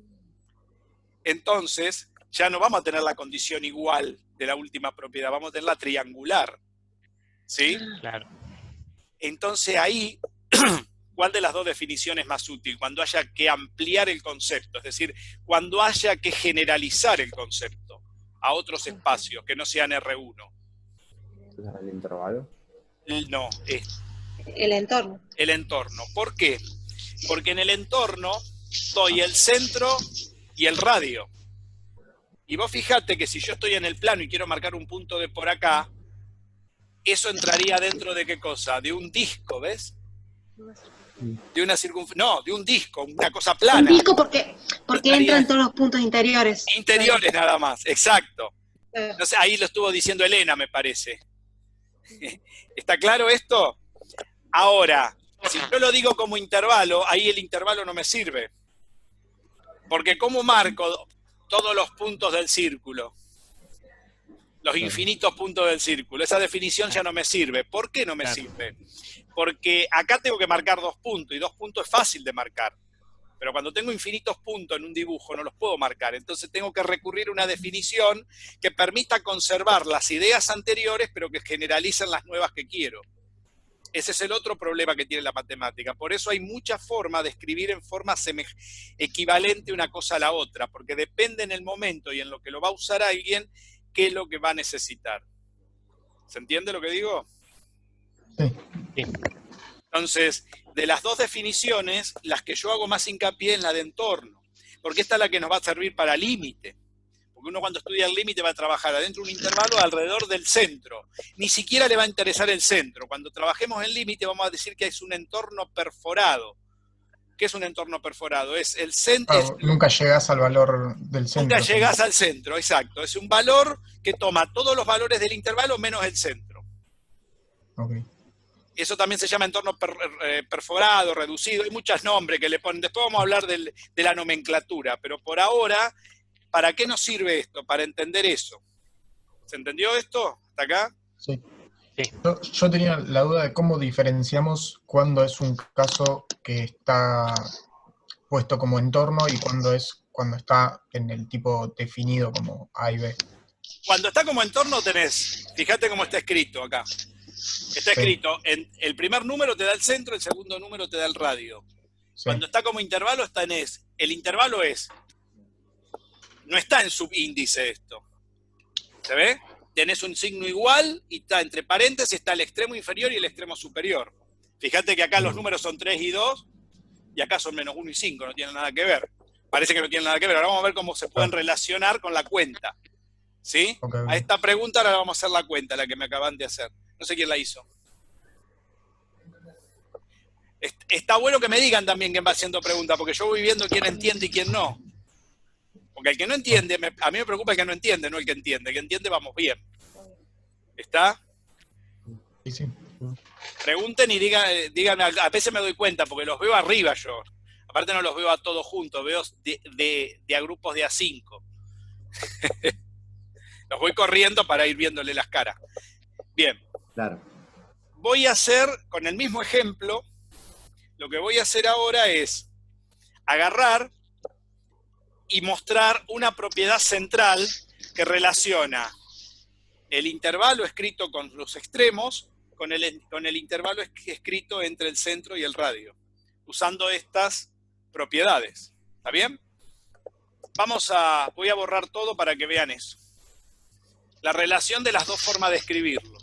Entonces, ya no vamos a tener la condición igual de la última propiedad, vamos a tener la triangular. ¿Sí? Claro. Entonces ahí, ¿cuál de las dos definiciones es más útil? Cuando haya que ampliar el concepto, es decir, cuando haya que generalizar el concepto a otros espacios que no sean R1. ¿El intervalo? No, El entorno. el entorno. ¿Por qué? Porque en el entorno estoy el centro y el radio. Y vos fijate que si yo estoy en el plano y quiero marcar un punto de por acá, eso entraría dentro de qué cosa, de un disco, ¿ves? De una no, de un disco, una cosa plana. Un disco porque entran todos los puntos interiores. Interiores nada más, exacto. No sé, ahí lo estuvo diciendo Elena, me parece. ¿Está claro esto? Ahora, si yo lo digo como intervalo, ahí el intervalo no me sirve. Porque ¿cómo marco todos los puntos del círculo? Los infinitos puntos del círculo. Esa definición ya no me sirve. ¿Por qué no me sirve? Porque acá tengo que marcar 2 puntos, y 2 puntos es fácil de marcar. Pero cuando tengo infinitos puntos en un dibujo no los puedo marcar. Entonces tengo que recurrir a una definición que permita conservar las ideas anteriores, pero que generalicen las nuevas que quiero. Ese es el otro problema que tiene la matemática. Por eso hay muchas formas de escribir en forma equivalente una cosa a la otra, porque depende en el momento y en lo que lo va a usar alguien, qué es lo que va a necesitar. ¿Se entiende lo que digo? Sí. Entonces, de las dos definiciones, las que yo hago más hincapié en la de entorno, porque esta es la que nos va a servir para límite. Porque uno cuando estudia el límite va a trabajar adentro de un intervalo alrededor del centro. Ni siquiera le va a interesar el centro. Cuando trabajemos en límite vamos a decir que es un entorno perforado. ¿Qué es un entorno perforado? Es el centro. Claro, nunca llegas al valor del centro. Nunca llegas al centro, exacto. Es un valor que toma todos los valores del intervalo menos el centro. Okay. Eso también se llama entorno perforado, reducido. Hay muchos nombres que le ponen. Después vamos a hablar de la nomenclatura. Pero por ahora, ¿para qué nos sirve esto? Para entender eso. ¿Se entendió esto? ¿Hasta acá? Sí. Sí. Yo tenía la duda de cómo diferenciamos cuándo es un caso que está puesto como entorno y cuándo está en el tipo definido como A y B. Cuando está como entorno tenés, fíjate cómo está escrito acá. Está escrito, el primer número te da el centro, el segundo número te da el radio. Sí. Cuando está como intervalo está en es. El intervalo no está en subíndice esto. ¿Se ve? Tenés un signo igual y está entre paréntesis, está el extremo inferior y el extremo superior. Fíjate que acá los números son 3 y 2 y acá son menos 1 y 5, no tienen nada que ver. Parece que no tienen nada que ver. Ahora vamos a ver cómo se pueden relacionar con la cuenta. ¿Sí? Okay. A esta pregunta ahora vamos a hacer la cuenta, la que me acaban de hacer. No sé quién la hizo. Está bueno que me digan también quién va haciendo preguntas, porque yo voy viendo quién entiende y quién no. Porque el que no entiende, a mí me preocupa el que no entiende, no el que entiende. El que entiende vamos bien. ¿Está? Sí, sí. Pregunten y díganme, a veces me doy cuenta, porque los veo arriba yo. Aparte no los veo a todos juntos, veo de a grupos de A5. Los voy corriendo para ir viéndole las caras. Bien. Claro. Voy a hacer, con el mismo ejemplo, lo que voy a hacer ahora es agarrar y mostrar una propiedad central que relaciona el intervalo escrito con los extremos con el intervalo escrito entre el centro y el radio, usando estas propiedades. ¿Está bien? Voy a borrar todo para que vean eso. La relación de las dos formas de escribirlo.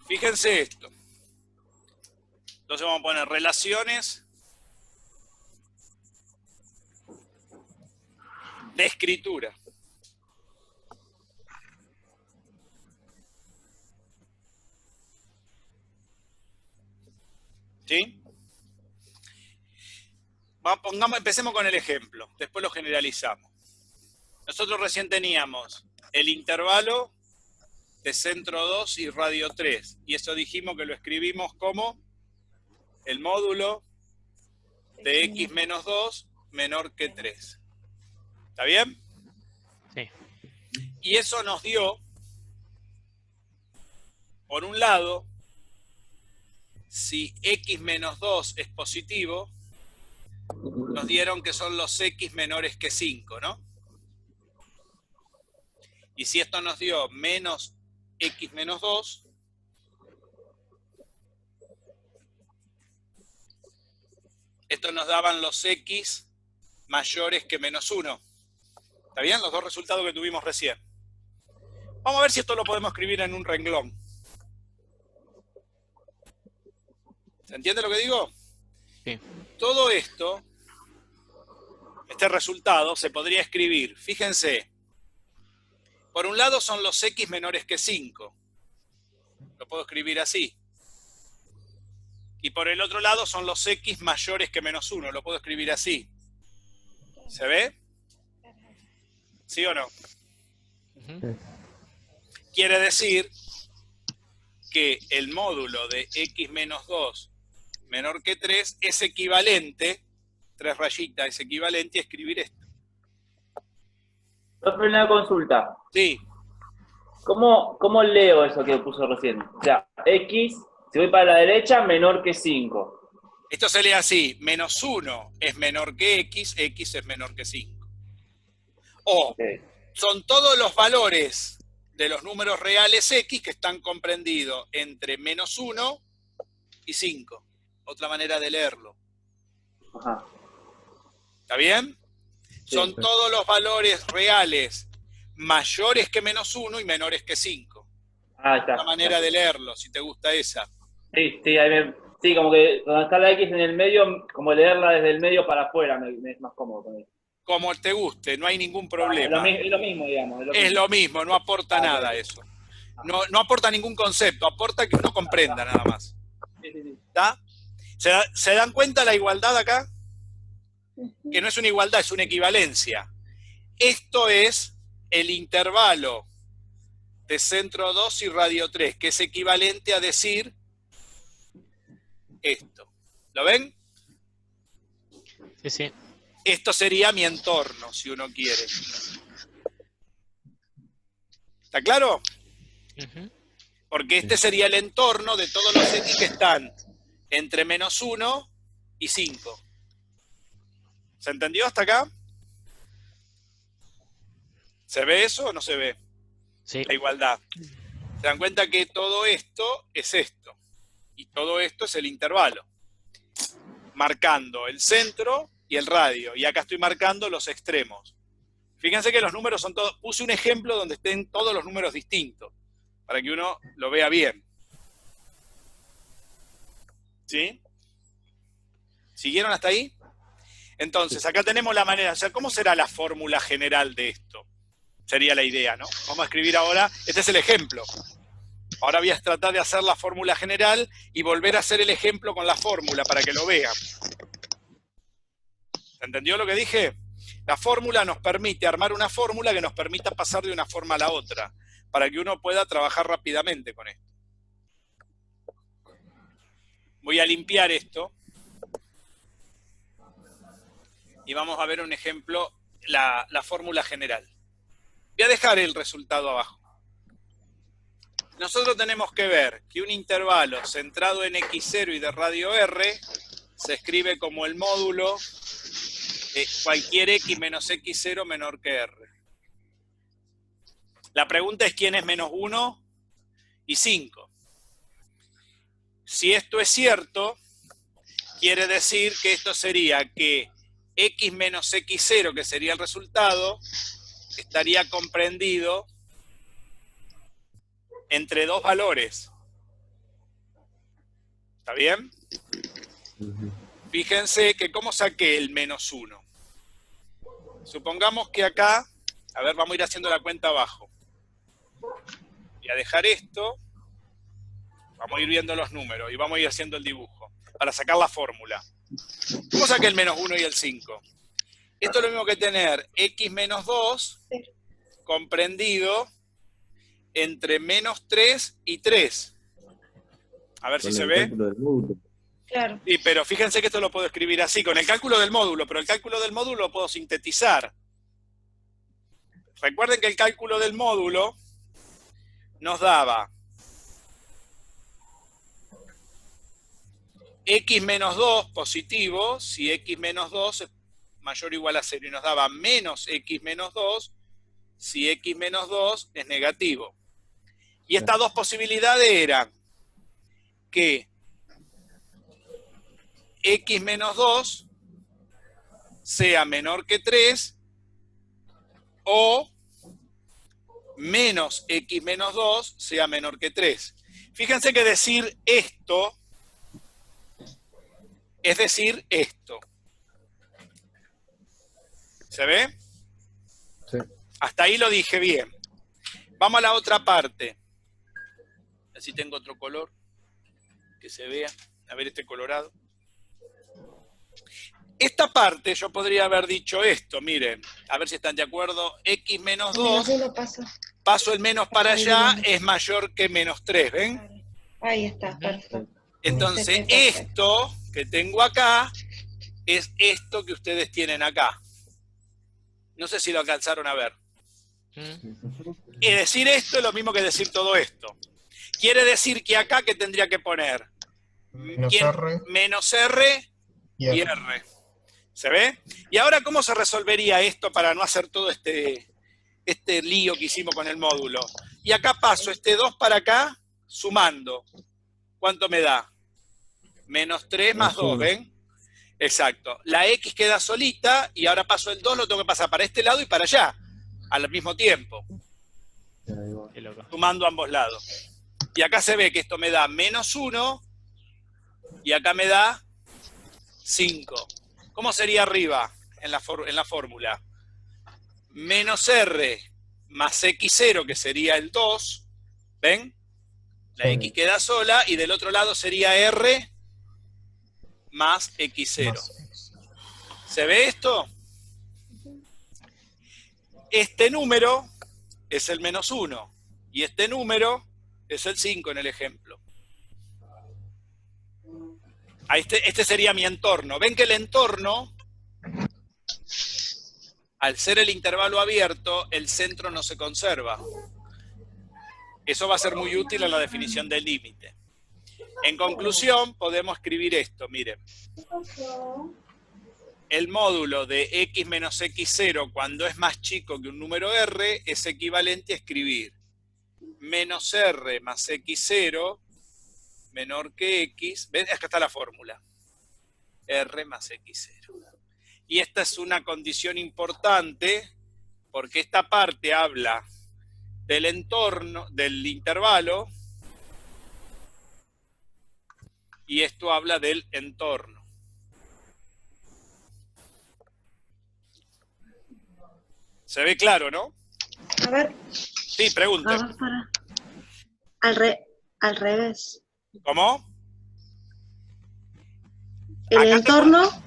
Fíjense esto. Entonces vamos a poner relaciones de escritura. ¿Sí? Empecemos con el ejemplo, después lo generalizamos. Nosotros recién teníamos el intervalo de centro 2 y radio 3. Y eso dijimos que lo escribimos como el módulo de x menos 2 menor que 3. ¿Está bien? Sí. Y eso nos dio, por un lado, si x menos 2 es positivo, nos dieron que son los x menores que 5, ¿no? Y si esto nos dio menos x menos 2, esto nos daban los x mayores que menos 1. ¿Está bien? Los dos resultados que tuvimos recién. Vamos a ver si esto lo podemos escribir en un renglón. ¿Se entiende lo que digo? Sí. Todo esto, este resultado, se podría escribir, fíjense, por un lado son los x menores que 5. Lo puedo escribir así. Y por el otro lado son los x mayores que menos 1. Lo puedo escribir así. ¿Se ve? ¿Sí o no? Ujú. Quiere decir que el módulo de x menos 2 menor que 3 es equivalente, 3 rayitas, es equivalente a escribir esto. Profe, una consulta. Sí, ¿Cómo leo eso que puso recién? O sea, x, si voy para la derecha, menor que 5. esto se lee así, menos 1 es menor que x, x es menor que 5. O Ok. son todos los valores de los números reales x que están comprendidos entre menos 1 y 5. Otra manera de leerlo. Ajá. ¿Está bien? Son Sí. todos los valores reales mayores que menos 1 y menores que 5. Ah, está. Una manera de leerlo, si te gusta esa. Sí, sí, sí, como que donde está la x en el medio, como leerla desde el medio para afuera, me es más cómodo con eso. Como te guste, no hay ningún Es problema. lo mismo, digamos. Es lo mismo, no aporta nada eso. No aporta ningún concepto, aporta que uno comprenda nada más. Sí, sí, sí. ¿Está? ¿Se dan cuenta la igualdad acá? Que no es una igualdad, es una equivalencia. Esto es el intervalo de centro 2 y radio 3, que es equivalente a decir esto. ¿Lo ven? Sí, sí. Esto sería mi entorno, si uno quiere. ¿Está claro? Ujú. Porque este sería el entorno de todos los x que están entre menos 1 y 5. ¿Se entendió hasta acá? ¿Se ve eso o no se ve? Sí. La igualdad. Se dan cuenta que todo esto es esto. Y todo esto es el intervalo. Marcando el centro y el radio. Y acá estoy marcando los extremos. Fíjense que los números son todos... Puse un ejemplo donde estén todos los números distintos. Para que uno lo vea bien. ¿Sí? ¿Siguieron hasta ahí? Entonces, acá tenemos la manera. O sea, ¿cómo será la fórmula general de esto? Sería la idea, ¿no? Vamos a escribir ahora, este es el ejemplo. Ahora voy a tratar de hacer la fórmula general y volver a hacer el ejemplo con la fórmula para que lo vean. ¿Se entendió lo que dije? La fórmula nos permite armar una fórmula que nos permita pasar de una forma a la otra, para que uno pueda trabajar rápidamente con esto. Voy a limpiar esto. Y vamos a ver un ejemplo, la fórmula general. Voy a dejar el resultado abajo. Nosotros tenemos que ver que un intervalo centrado en x0 y de radio r se escribe como el módulo de cualquier x menos x0 menor que r. La pregunta es quién es menos 1 y 5. Si esto es cierto, quiere decir que esto sería que x menos x0, que sería el resultado, estaría comprendido entre dos valores. ¿Está bien? Fíjense que cómo saqué el menos 1. Supongamos que acá, a ver, vamos a ir haciendo la cuenta abajo. Voy a dejar esto, vamos a ir viendo los números y vamos a ir haciendo el dibujo para sacar la fórmula. ¿Cómo saqué el menos 1 y el 5? Esto es lo mismo que tener x menos 2 comprendido entre menos 3 y 3. A ver si se ve. Claro. Sí, pero fíjense que esto lo puedo escribir así, con el cálculo del módulo, pero el cálculo del módulo lo puedo sintetizar. Recuerden que el cálculo del módulo nos daba x menos 2 positivo, si x menos 2 es mayor o igual a 0, y nos daba menos x menos 2, si x menos 2 es negativo. Y estas dos posibilidades eran que x menos 2 sea menor que 3 o menos x menos 2 sea menor que 3. Fíjense que decir esto es decir esto. ¿Se ve? Sí. Hasta ahí lo dije bien. Vamos a la otra parte. Así tengo otro color que se vea. A ver este colorado. Esta parte yo podría haber dicho esto, miren, a ver si están de acuerdo, x menos 2, paso el menos para allá, es mayor que menos 3, ¿ven? Ahí está, perfecto. Entonces esto que tengo acá es esto que ustedes tienen acá. No sé si lo alcanzaron a ver. Y decir esto es lo mismo que decir todo esto. Quiere decir que acá, ¿qué tendría que poner? Menos R y R. ¿Se ve? Y ahora, ¿cómo se resolvería esto para no hacer todo este lío que hicimos con el módulo? Y acá paso este 2 para acá, sumando. ¿Cuánto me da? Menos 3 más 2, ¿ven? Exacto. La X queda solita y ahora paso el 2, lo tengo que pasar para este lado y para allá, al mismo tiempo. Sumando ambos lados. Y acá se ve que esto me da menos 1 y acá me da 5. ¿Cómo sería arriba en la fórmula? Menos R más X0, que sería el 2. ¿Ven? La X queda sola y del otro lado sería R más X0. ¿Se ve esto? Este número es el menos 1 y este número es el 5 en el ejemplo. Este sería mi entorno. ¿Ven que el entorno, al ser el intervalo abierto, el centro no se conserva? Eso va a ser muy útil en la definición del límite. En conclusión, podemos escribir esto, miren. El módulo de x menos x0 cuando es más chico que un número r es equivalente a escribir menos r más x0 menor que x, ¿ven? Acá está la fórmula, r más x0. Y esta es una condición importante porque esta parte habla del entorno, del intervalo, y esto habla del entorno. ¿Se ve claro, no? A ver. Sí, pregunte. A ver, al revés. ¿Cómo? El Acá entorno.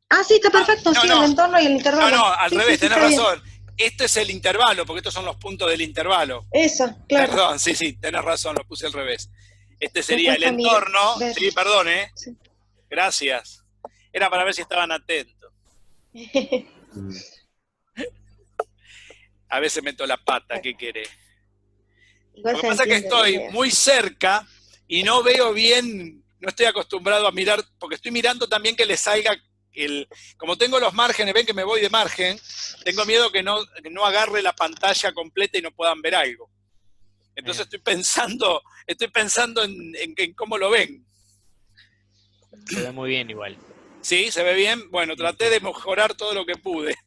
Ah, sí, está perfecto. no, sí, no. el entorno y el intervalo. No, al Sí, revés, sí, tenés está bien. razón. Este es el intervalo, porque estos son los puntos del intervalo. Eso, claro. Perdón, sí, tenés razón, lo puse al revés. Este sería el Después entorno. ver. Sí, perdón, Sí. Gracias. Era para ver si estaban atentos. A veces meto la pata, ¿qué querés? Igual Lo que se pasa es que entiende la estoy idea. muy cerca y no veo bien, no estoy acostumbrado a mirar, porque estoy mirando también que le salga como tengo los márgenes, ven que me voy de margen, tengo miedo que no agarre la pantalla completa y no puedan ver algo. Entonces estoy pensando en cómo lo ven. Se ve muy bien igual. ¿Sí? ¿Se ve bien? Bueno, traté de mejorar todo lo que pude.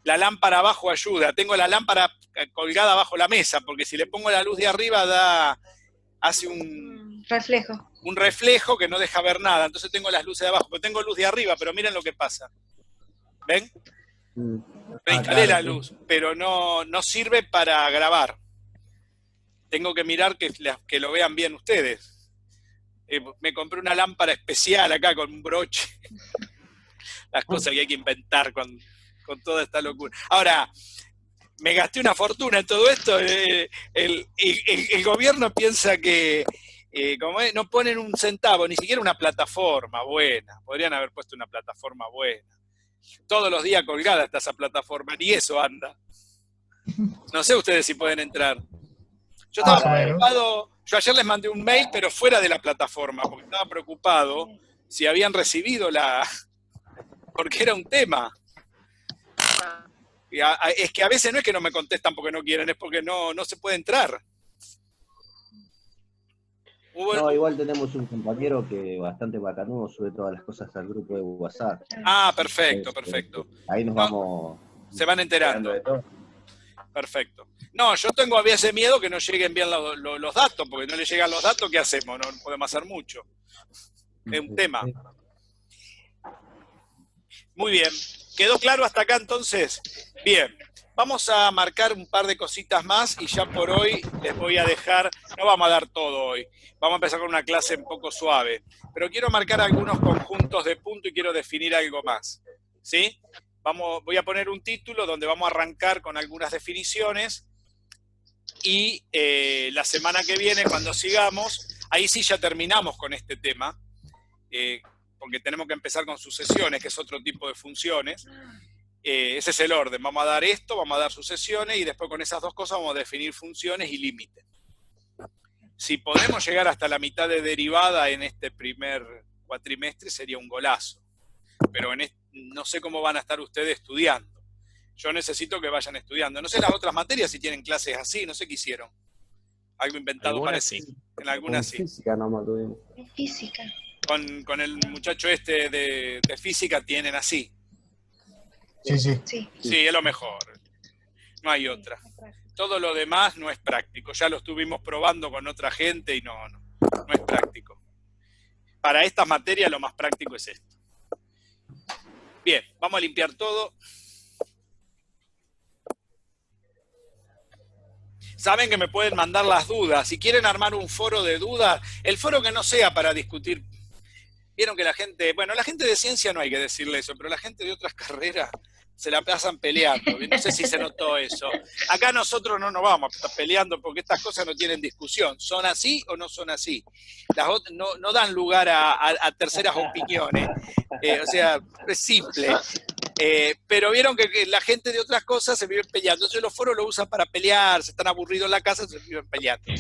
La lámpara abajo ayuda. Tengo la lámpara colgada bajo la mesa, porque si le pongo la luz de arriba hace un reflejo que no deja ver nada. Entonces tengo las luces de abajo, pero tengo luz de arriba, pero miren lo que pasa. ¿Ven? Reinstalé la luz, pero no sirve para grabar. Tengo que mirar que lo vean bien ustedes. Me compré una lámpara especial acá con un broche. las cosas que hay que inventar con toda esta locura. Ahora, me gasté una fortuna en todo esto. El gobierno piensa que no ponen un centavo, ni siquiera una plataforma buena. Podrían haber puesto una plataforma buena. Todos los días colgada está esa plataforma, ni eso anda. No sé ustedes si pueden entrar. Yo estaba preocupado, yo ayer les mandé un mail, pero fuera de la plataforma, porque estaba preocupado si habían recibido porque era un tema. Es que a veces no es que no me contestan porque no quieren, es porque no se puede entrar. No, igual tenemos un compañero que bastante bacanudo sube todas las cosas al grupo de WhatsApp. Ah, perfecto, perfecto. Ahí nos vamos... Se van enterando. De todo. Perfecto. No, yo tengo a veces miedo que no lleguen bien los datos, porque no le llegan los datos, ¿qué hacemos? No podemos hacer mucho. Es un tema. Muy bien. ¿Quedó claro hasta acá entonces? Bien. Vamos a marcar un par de cositas más y ya por hoy les voy a dejar, no vamos a dar todo hoy, vamos a empezar con una clase un poco suave, pero quiero marcar algunos conjuntos de punto y quiero definir algo más. ¿Sí? Voy a poner un título donde vamos a arrancar con algunas definiciones y la semana que viene, cuando sigamos, ahí sí ya terminamos con este tema, porque tenemos que empezar con sucesiones, que es otro tipo de funciones. Ese es el orden. Vamos a dar esto, vamos a dar sucesiones y después con esas dos cosas vamos a definir funciones y límites. Si podemos llegar hasta la mitad de derivada en este primer cuatrimestre sería un golazo. Pero no sé cómo van a estar ustedes estudiando. Yo necesito que vayan estudiando. No sé las otras materias si tienen clases así, no sé qué hicieron. Algo inventado parecido. Sí. En algunas sí. Física no más tuvimos. Física. Con el muchacho este de física tienen así. Sí. Sí, es lo mejor. No hay otra. Todo lo demás no es práctico. Ya lo estuvimos probando con otra gente y no es práctico. Para estas materias lo más práctico es esto. Bien, vamos a limpiar todo. Saben que me pueden mandar las dudas. Si quieren armar un foro de dudas, el foro que no sea para discutir. Vieron que la gente de ciencia no hay que decirle eso, pero la gente de otras carreras se la pasan peleando. No sé si se notó eso. Acá nosotros no nos vamos a estar peleando porque estas cosas no tienen discusión. ¿Son así o no son así? Las otras no dan lugar a terceras opiniones. O sea, es simple. Pero vieron que la gente de otras cosas se viven peleando. Entonces los foros lo usan para pelear, se están aburridos en la casa, se viven peleando.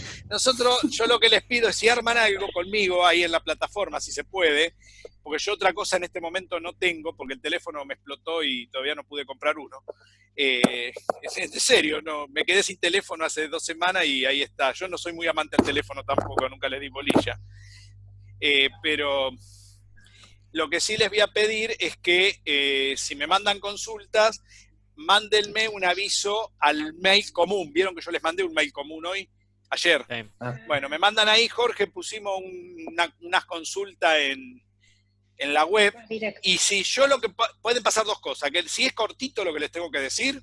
Yo lo que les pido es si arman algo conmigo ahí en la plataforma, si se puede, porque yo otra cosa en este momento no tengo, porque el teléfono me explotó y todavía no pude comprar uno. En serio, me quedé sin teléfono hace 2 semanas y ahí está. Yo no soy muy amante del teléfono tampoco, nunca le di bolilla. Pero lo que sí les voy a pedir es que si me mandan consultas, mándenme un aviso al mail común. ¿Vieron que yo les mandé un mail común hoy? Ayer. Sí. Bueno, me mandan ahí, Jorge, pusimos unas consultas en la web. Directo. Y si yo pueden pasar 2 cosas, que si es cortito lo que les tengo que decir,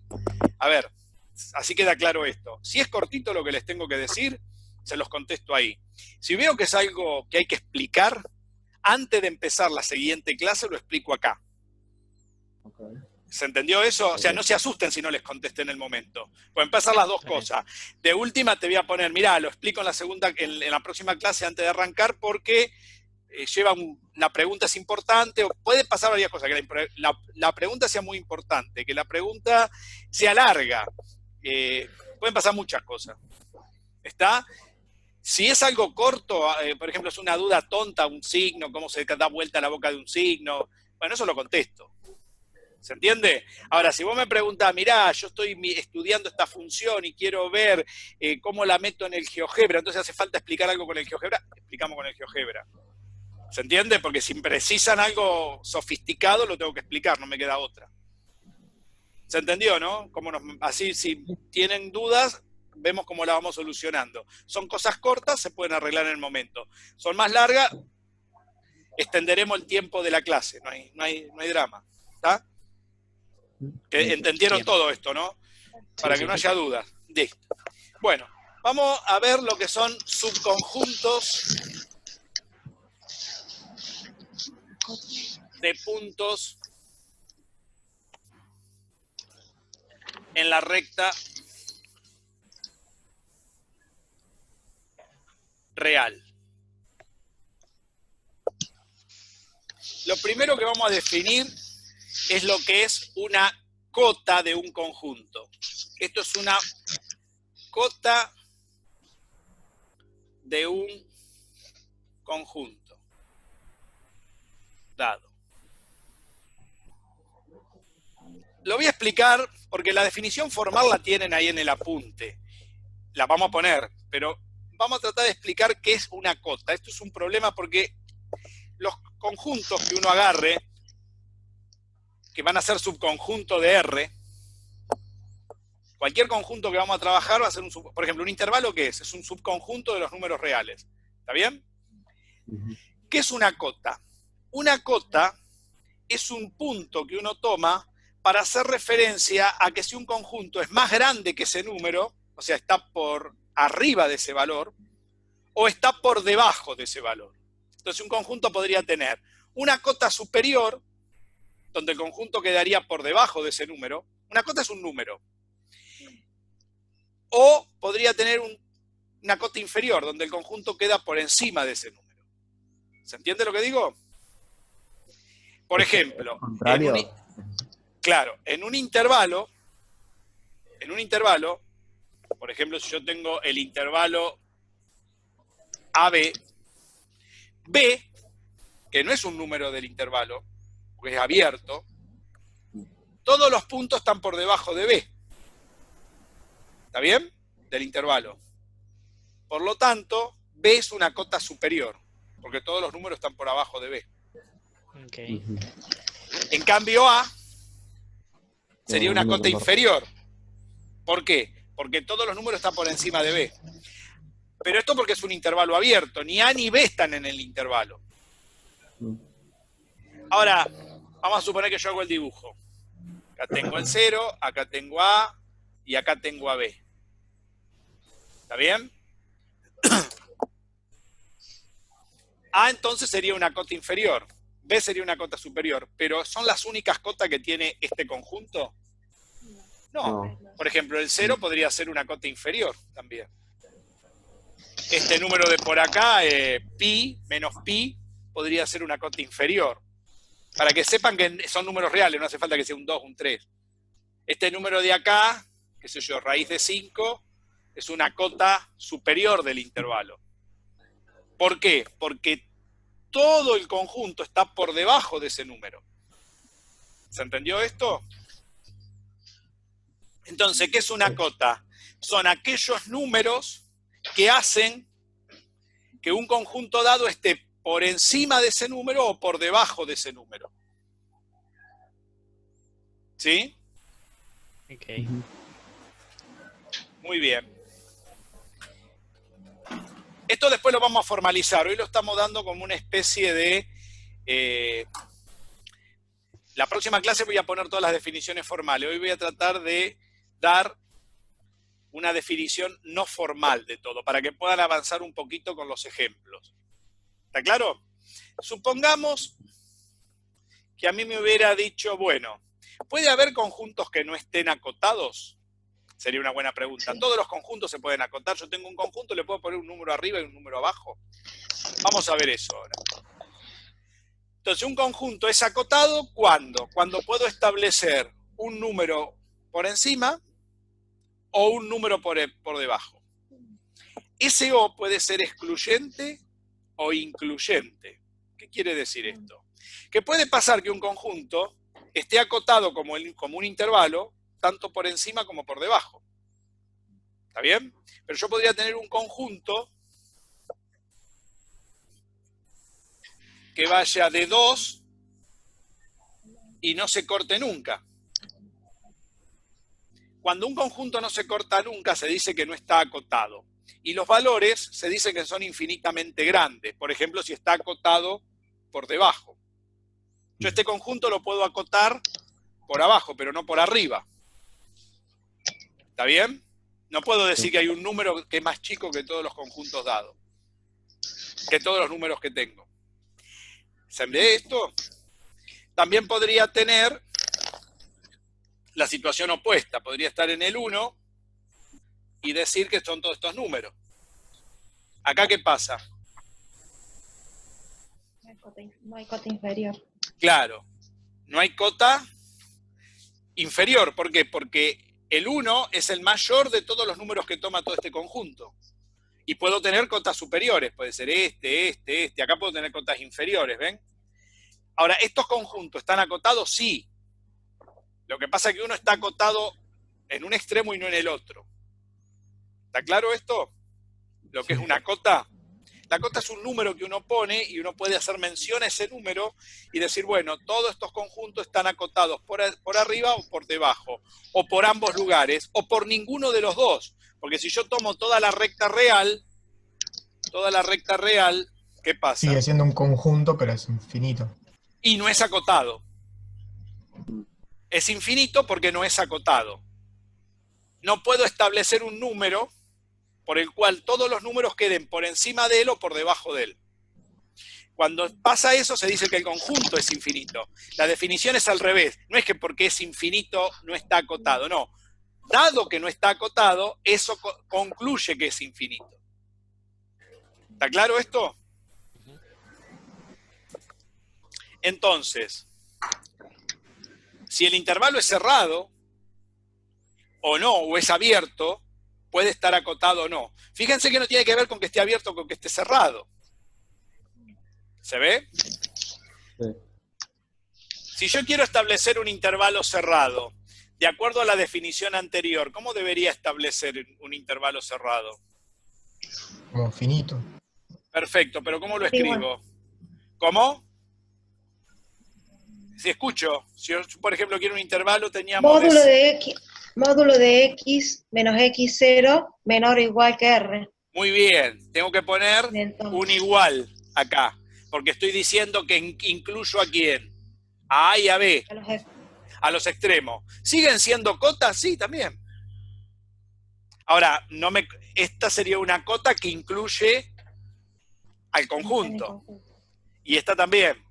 a ver, así queda claro esto. Si es cortito lo que les tengo que decir, se los contesto ahí. Si veo que es algo que hay que explicar, antes de empezar la siguiente clase lo explico acá. Okay. ¿Se entendió eso? O sea, no se asusten si no les contesté en el momento. Pueden pasar las 2 cosas. De última te voy a poner, mirá, lo explico en la próxima clase antes de arrancar porque la pregunta es importante, o puede pasar varias cosas, que la pregunta sea muy importante, que la pregunta sea larga. Pueden pasar muchas cosas. ¿Está? Si es algo corto, por ejemplo, es una duda tonta, un signo, cómo se da vuelta la boca de un signo, bueno, eso lo contesto. ¿Se entiende? Ahora, si vos me preguntás, mirá, yo estoy estudiando esta función y quiero ver cómo la meto en el GeoGebra, entonces hace falta explicar algo con el GeoGebra, explicamos con el GeoGebra. ¿Se entiende? Porque si precisan algo sofisticado, lo tengo que explicar, no me queda otra. ¿Se entendió, no? Así, si tienen dudas, vemos cómo la vamos solucionando. Son cosas cortas, se pueden arreglar en el momento. Son más largas, extenderemos el tiempo de la clase, no hay drama. ¿Está? ¿Entendieron todo esto, no? Para que no haya dudas. Listo. Bueno, vamos a ver lo que son subconjuntos de puntos en la recta real. Lo primero que vamos a definir es lo que es una cota de un conjunto. Esto es una cota de un conjunto dado. Lo voy a explicar porque la definición formal la tienen ahí en el apunte. La vamos a poner, pero vamos a tratar de explicar qué es una cota. Esto es un problema porque los conjuntos que uno agarre, que van a ser subconjunto de R, cualquier conjunto que vamos a trabajar va a ser por ejemplo, un intervalo, ¿qué es? Es un subconjunto de los números reales. ¿Está bien? ¿Qué es una cota? Una cota es un punto que uno toma para hacer referencia a que si un conjunto es más grande que ese número, o sea, está por arriba de ese valor, o está por debajo de ese valor. Entonces un conjunto podría tener una cota superior, donde el conjunto quedaría por debajo de ese número. Una cota es un número. O podría tener una cota inferior, donde el conjunto queda por encima de ese número. ¿Se entiende lo que digo? Por ejemplo, en un intervalo, por ejemplo, si yo tengo el intervalo AB, B, que no es un número del intervalo, porque es abierto, todos los puntos están por debajo de B. ¿Está bien? Del intervalo. Por lo tanto, B es una cota superior, porque todos los números están por abajo de B. Okay. En cambio, A sería una cota inferior. ¿Por qué? Porque todos los números están por encima de B. Pero esto porque es un intervalo abierto, ni A ni B están en el intervalo. Ahora, vamos a suponer que yo hago el dibujo. Acá tengo el 0, acá tengo A y acá tengo a B. ¿Está bien? A entonces sería una cota inferior, B sería una cota superior, pero ¿son las únicas cotas que tiene este conjunto? No. Por ejemplo, el 0 podría ser una cota inferior también. Este número de por acá, pi menos pi, podría ser una cota inferior. Para que sepan que son números reales, no hace falta que sea un 2, un 3. Este número de acá, qué sé yo, raíz de 5, es una cota superior del intervalo. ¿Por qué? Porque todo el conjunto está por debajo de ese número. ¿Se entendió esto? Entonces, ¿qué es una cota? Son aquellos números que hacen que un conjunto dado esté por encima de ese número o por debajo de ese número. ¿Sí? Ok. Muy bien. Esto después lo vamos a formalizar. Hoy lo estamos dando como una especie de... la próxima clase voy a poner todas las definiciones formales. Hoy voy a tratar de dar una definición no formal de todo, para que puedan avanzar un poquito con los ejemplos. ¿Está claro? Supongamos que a mí me hubiera dicho, bueno, ¿puede haber conjuntos que no estén acotados? Sería una buena pregunta. ¿Todos los conjuntos se pueden acotar? Yo tengo un conjunto, le puedo poner un número arriba y un número abajo. Vamos a ver eso ahora. Entonces, un conjunto es acotado ¿cuándo? Cuando puedo establecer un número por encima o un número por debajo. Ese O puede ser excluyente o incluyente. ¿Qué quiere decir esto? Que puede pasar que un conjunto esté acotado como un intervalo, tanto por encima como por debajo. ¿Está bien? Pero yo podría tener un conjunto que vaya de 2 y no se corte nunca. Cuando un conjunto no se corta nunca, se dice que no está acotado. Y los valores se dice que son infinitamente grandes. Por ejemplo, si está acotado por debajo. Yo este conjunto lo puedo acotar por abajo, pero no por arriba. ¿Está bien? No puedo decir que hay un número que es más chico que todos los conjuntos dados. Que todos los números que tengo. ¿Se ve esto? También podría tener la situación opuesta. Podría estar en el 1 y decir que son todos estos números. ¿Acá qué pasa? No hay cota inferior. Claro, no hay cota inferior. ¿Por qué? Porque el 1 es el mayor de todos los números que toma todo este conjunto. Y puedo tener cotas superiores. Puede ser este. Acá puedo tener cotas inferiores, ¿ven? Ahora, ¿estos conjuntos están acotados? Sí. Lo que pasa es que uno está acotado en un extremo y no en el otro. ¿Está claro esto? Lo que es una cota. La cota es un número que uno pone y uno puede hacer mención a ese número y decir, bueno, todos estos conjuntos están acotados por arriba o por debajo, o por ambos lugares, o por ninguno de los dos. Porque si yo tomo toda la recta real, ¿qué pasa? Sigue siendo un conjunto, pero es infinito. Y no es acotado. Es infinito porque no es acotado. No puedo establecer un número por el cual todos los números queden por encima de él o por debajo de él. Cuando pasa eso se dice que el conjunto es infinito. La definición es al revés. No es que porque es infinito no está acotado, no. Dado que no está acotado, eso concluye que es infinito. ¿Está claro esto? Entonces, si el intervalo es cerrado, o no, o es abierto, puede estar acotado o no. Fíjense que no tiene que ver con que esté abierto o con que esté cerrado. ¿Se ve? Sí. Si yo quiero establecer un intervalo cerrado, de acuerdo a la definición anterior, ¿cómo debería establecer un intervalo cerrado? Como finito. Perfecto, pero ¿cómo lo Igual. escribo? ¿Cómo? Si escucho, si yo, por ejemplo, quiero un intervalo, teníamos... Módulo de x menos x0 menor o igual que r. Muy bien, tengo que poner Entonces, un igual acá, porque estoy diciendo que incluyo a quién, a A y a B, a los f. a los extremos. ¿Siguen siendo cotas? Sí, también. Ahora, esta sería una cota que incluye al conjunto, y esta también.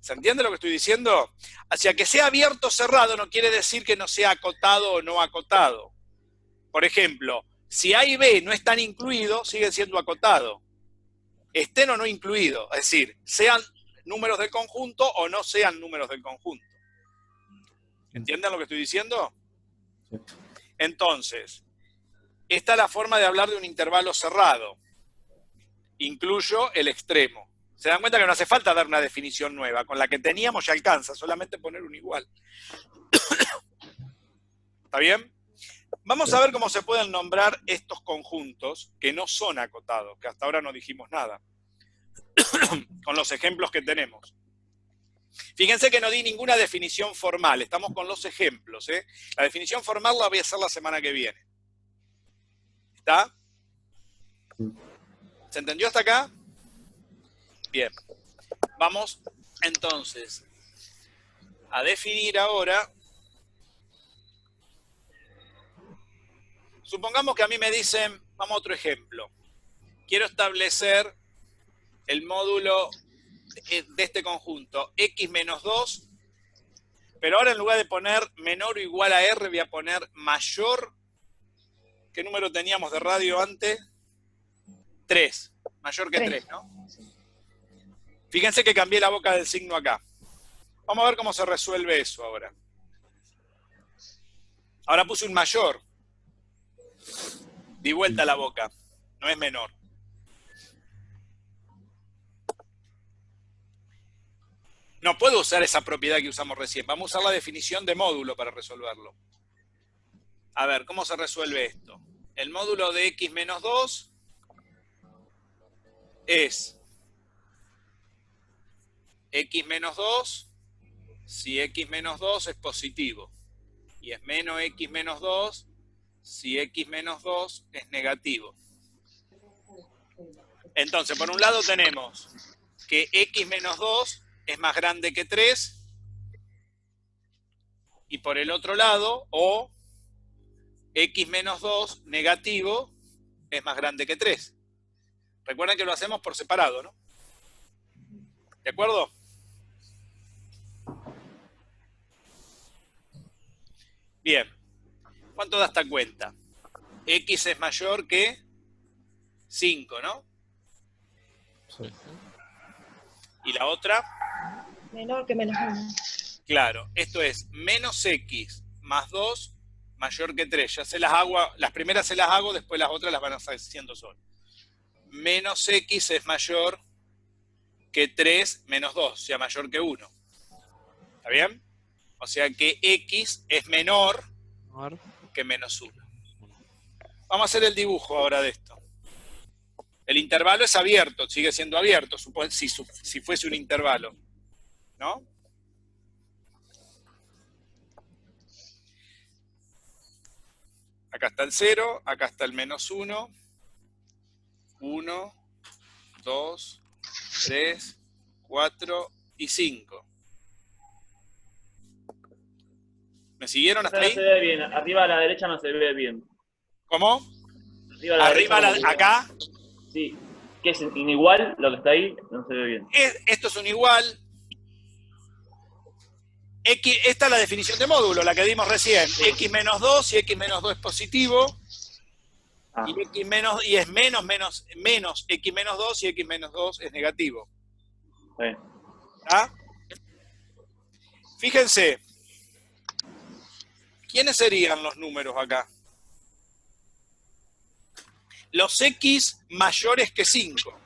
¿Se entiende lo que estoy diciendo? Hacia que sea abierto o cerrado no quiere decir que no sea acotado o no acotado. Por ejemplo, si A y B no están incluidos, siguen siendo acotados. Estén o no incluidos, es decir, sean números del conjunto o no sean números del conjunto. ¿Entienden lo que estoy diciendo? Sí. Entonces, esta es la forma de hablar de un intervalo cerrado. Incluyo el extremo. Se dan cuenta que no hace falta dar una definición nueva. Con la que teníamos ya alcanza, solamente poner un igual. ¿Está bien? Vamos a ver cómo se pueden nombrar estos conjuntos que no son acotados, que hasta ahora no dijimos nada, con los ejemplos que tenemos. Fíjense que no di ninguna definición formal, estamos con los ejemplos. La definición formal la voy a hacer la semana que viene. ¿Está? ¿Se entendió hasta acá? Bien. Vamos entonces a definir ahora. Supongamos que a mí me dicen, vamos a otro ejemplo. Quiero establecer el módulo de este conjunto, x menos 2, pero ahora en lugar de poner menor o igual a r, voy a poner mayor. ¿Qué número teníamos de radio antes? 3. Mayor que 3, ¿no? Fíjense que cambié la boca del signo acá. Vamos a ver cómo se resuelve eso ahora. Ahora puse un mayor. Di vuelta la boca. No es menor. No puedo usar esa propiedad que usamos recién. Vamos a usar la definición de módulo para resolverlo. A ver, ¿cómo se resuelve esto? El módulo de x menos 2 es x menos 2 si x menos 2 es positivo. Y es menos x menos 2 si x menos 2 es negativo. Entonces, por un lado tenemos que x menos 2 es más grande que 3. Y por el otro lado, o x menos 2 negativo es más grande que 3. Recuerden que lo hacemos por separado, ¿no? ¿De acuerdo? Bien. ¿Cuánto da esta cuenta? X es mayor que 5, ¿no? Sí. ¿Y la otra? Menor que menos 1. Claro, esto es menos X más 2 mayor que 3. Ya se las hago, las primeras se las hago, después las otras las van a estar haciendo solo. Menos X es mayor que 3 menos 2, o sea, mayor que 1. ¿Está bien? O sea que X es menor que menos 1. Vamos a hacer el dibujo ahora de esto. El intervalo es abierto, sigue siendo abierto, si fuese un intervalo, ¿no? Acá está el 0, acá está el menos 1, 1, 2, 3, 4 y 5. ¿Me siguieron hasta No ahí? se ve bien. Arriba a la derecha no se ve bien. ¿Cómo? Arriba Acá. Sí. Que es inigual lo que está ahí, no se ve bien. Esto es un igual. X, esta es la definición de módulo, la que dimos recién. X menos 2, si X menos 2 es positivo. Ah. Y X menos, y es menos X menos 2, y X menos 2 es negativo. Sí. ¿Ah? Fíjense. ¿Quiénes serían los números acá? Los X mayores que 5.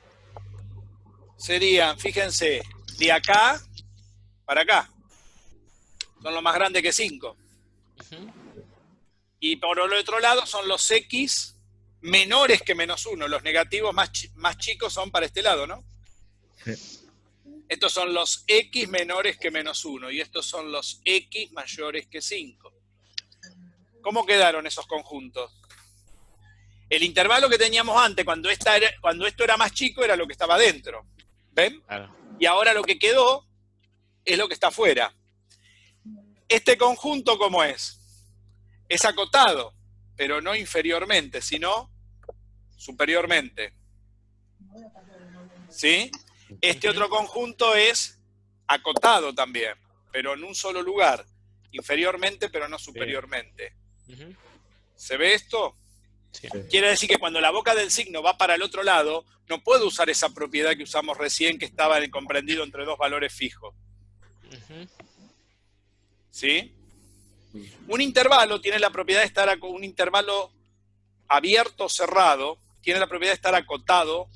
Serían, fíjense, de acá para acá. Son los más grandes que 5. Y por el otro lado son los X menores que menos 1. Los negativos más chicos son para este lado, ¿no? Sí. Estos son los X menores que menos 1. Y estos son los X mayores que 5. ¿Cómo quedaron esos conjuntos? El intervalo que teníamos antes, cuando esto era más chico, era lo que estaba dentro. ¿Ven? Claro. Y ahora lo que quedó es lo que está afuera. Este conjunto, ¿cómo es? Es acotado, pero no inferiormente, sino superiormente. ¿Sí? Este otro conjunto es acotado también, pero en un solo lugar. Inferiormente, pero no superiormente. ¿Se ve esto? Sí. Quiere decir que cuando la boca del signo va para el otro lado, no puedo usar esa propiedad que usamos recién, que estaba en el comprendido entre dos valores fijos. ¿Sí? Un intervalo tiene la propiedad de estar, un intervalo abierto o cerrado, tiene la propiedad de estar acotado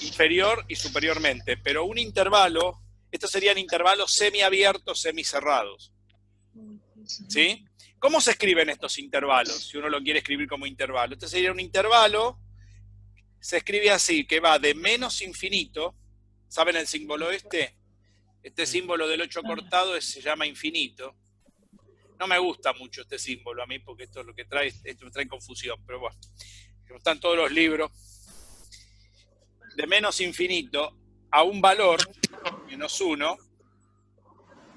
inferior y superiormente, pero un intervalo, estos serían intervalos semiabiertos, semicerrados. ¿Sí? ¿Cómo se escriben estos intervalos? Si uno lo quiere escribir como intervalo. Este sería un intervalo, se escribe así, que va de menos infinito. ¿Saben el símbolo este? Este símbolo del 8 cortado se llama infinito. No me gusta mucho este símbolo a mí, porque esto es lo que trae, esto me trae confusión, pero bueno, están todos los libros. De menos infinito a un valor, menos 1,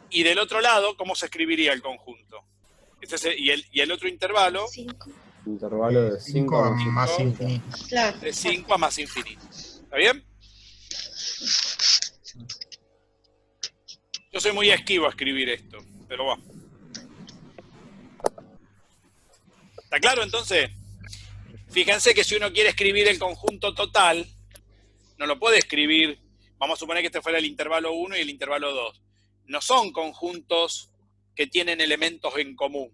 y del otro lado, ¿cómo se escribiría el conjunto? Y el otro intervalo, 5. Intervalo de 5 a más infinito. Claro. de 5 a más infinito. ¿Está bien? Yo soy muy esquivo a escribir esto, pero bueno. ¿Está claro entonces? Fíjense que si uno quiere escribir el conjunto total, no lo puede escribir, vamos a suponer que este fuera el intervalo 1 y el intervalo 2. No son conjuntos que tienen elementos en común.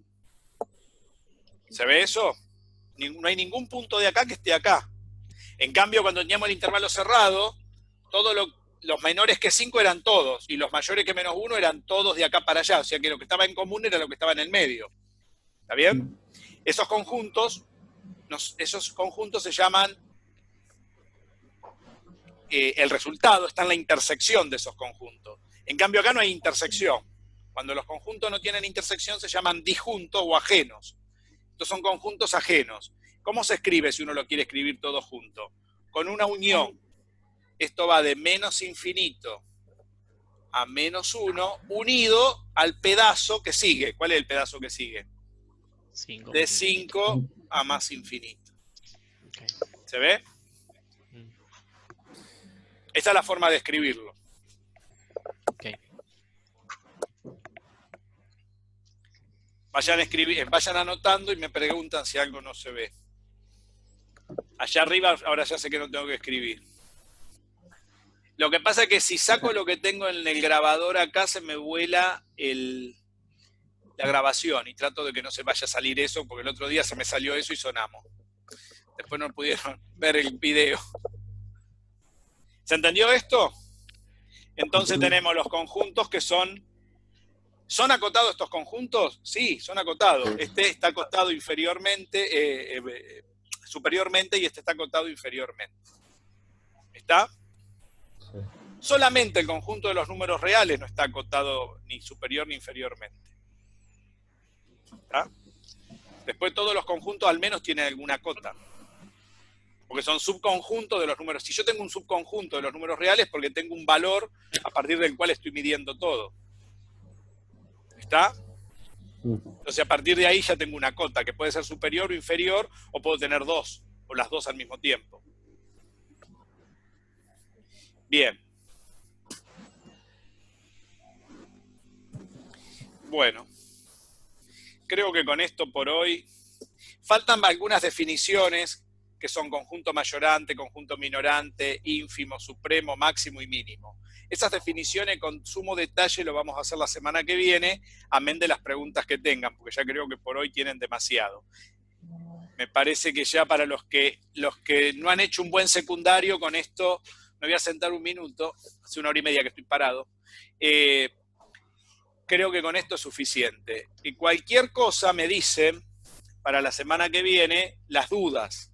¿Se ve eso? No hay ningún punto de acá que esté acá. En cambio, cuando teníamos el intervalo cerrado, los menores que 5 eran todos, y los mayores que menos 1 eran todos de acá para allá. O sea que lo que estaba en común era lo que estaba en el medio. ¿Está bien? Esos conjuntos se llaman, el resultado está en la intersección de esos conjuntos. En cambio acá no hay intersección. Cuando los conjuntos no tienen intersección se llaman disjuntos o ajenos. Estos son conjuntos ajenos. ¿Cómo se escribe si uno lo quiere escribir todo junto? Con una unión. Esto va de menos infinito a menos 1, unido al pedazo que sigue. ¿Cuál es el pedazo que sigue? 5. De 5 a más infinito. Okay. ¿Se ve? Esa es la forma de escribirlo. Okay. Vayan anotando y me preguntan si algo no se ve. Allá arriba, ahora ya sé que no tengo que escribir. Lo que pasa es que si saco lo que tengo en el grabador acá, se me vuela la grabación y trato de que no se vaya a salir eso, porque el otro día se me salió eso y sonamos. Después no pudieron ver el video. ¿Se entendió esto? Entonces tenemos los conjuntos que son... ¿Son acotados estos conjuntos? Sí, son acotados. Este está acotado superiormente y este está acotado inferiormente. ¿Está? Sí. Solamente el conjunto de los números reales no está acotado ni superior ni inferiormente. ¿Está? Después todos los conjuntos al menos tienen alguna cota. Porque son subconjuntos de los números. Si yo tengo un subconjunto de los números reales, porque tengo un valor a partir del cual estoy midiendo todo. ¿Está? Entonces a partir de ahí ya tengo una cota, que puede ser superior o inferior, o puedo tener dos, o las dos al mismo tiempo. Bien. Bueno. Creo que con esto por hoy... Faltan algunas definiciones, que son conjunto mayorante, conjunto minorante, ínfimo, supremo, máximo y mínimo. Esas definiciones con sumo detalle lo vamos a hacer la semana que viene, amén de las preguntas que tengan, porque ya creo que por hoy tienen demasiado. Me parece que ya para los que no han hecho un buen secundario, con esto me voy a sentar un minuto, hace 1 hora y media que estoy parado, creo que con esto es suficiente. Y cualquier cosa me dicen, para la semana que viene, las dudas.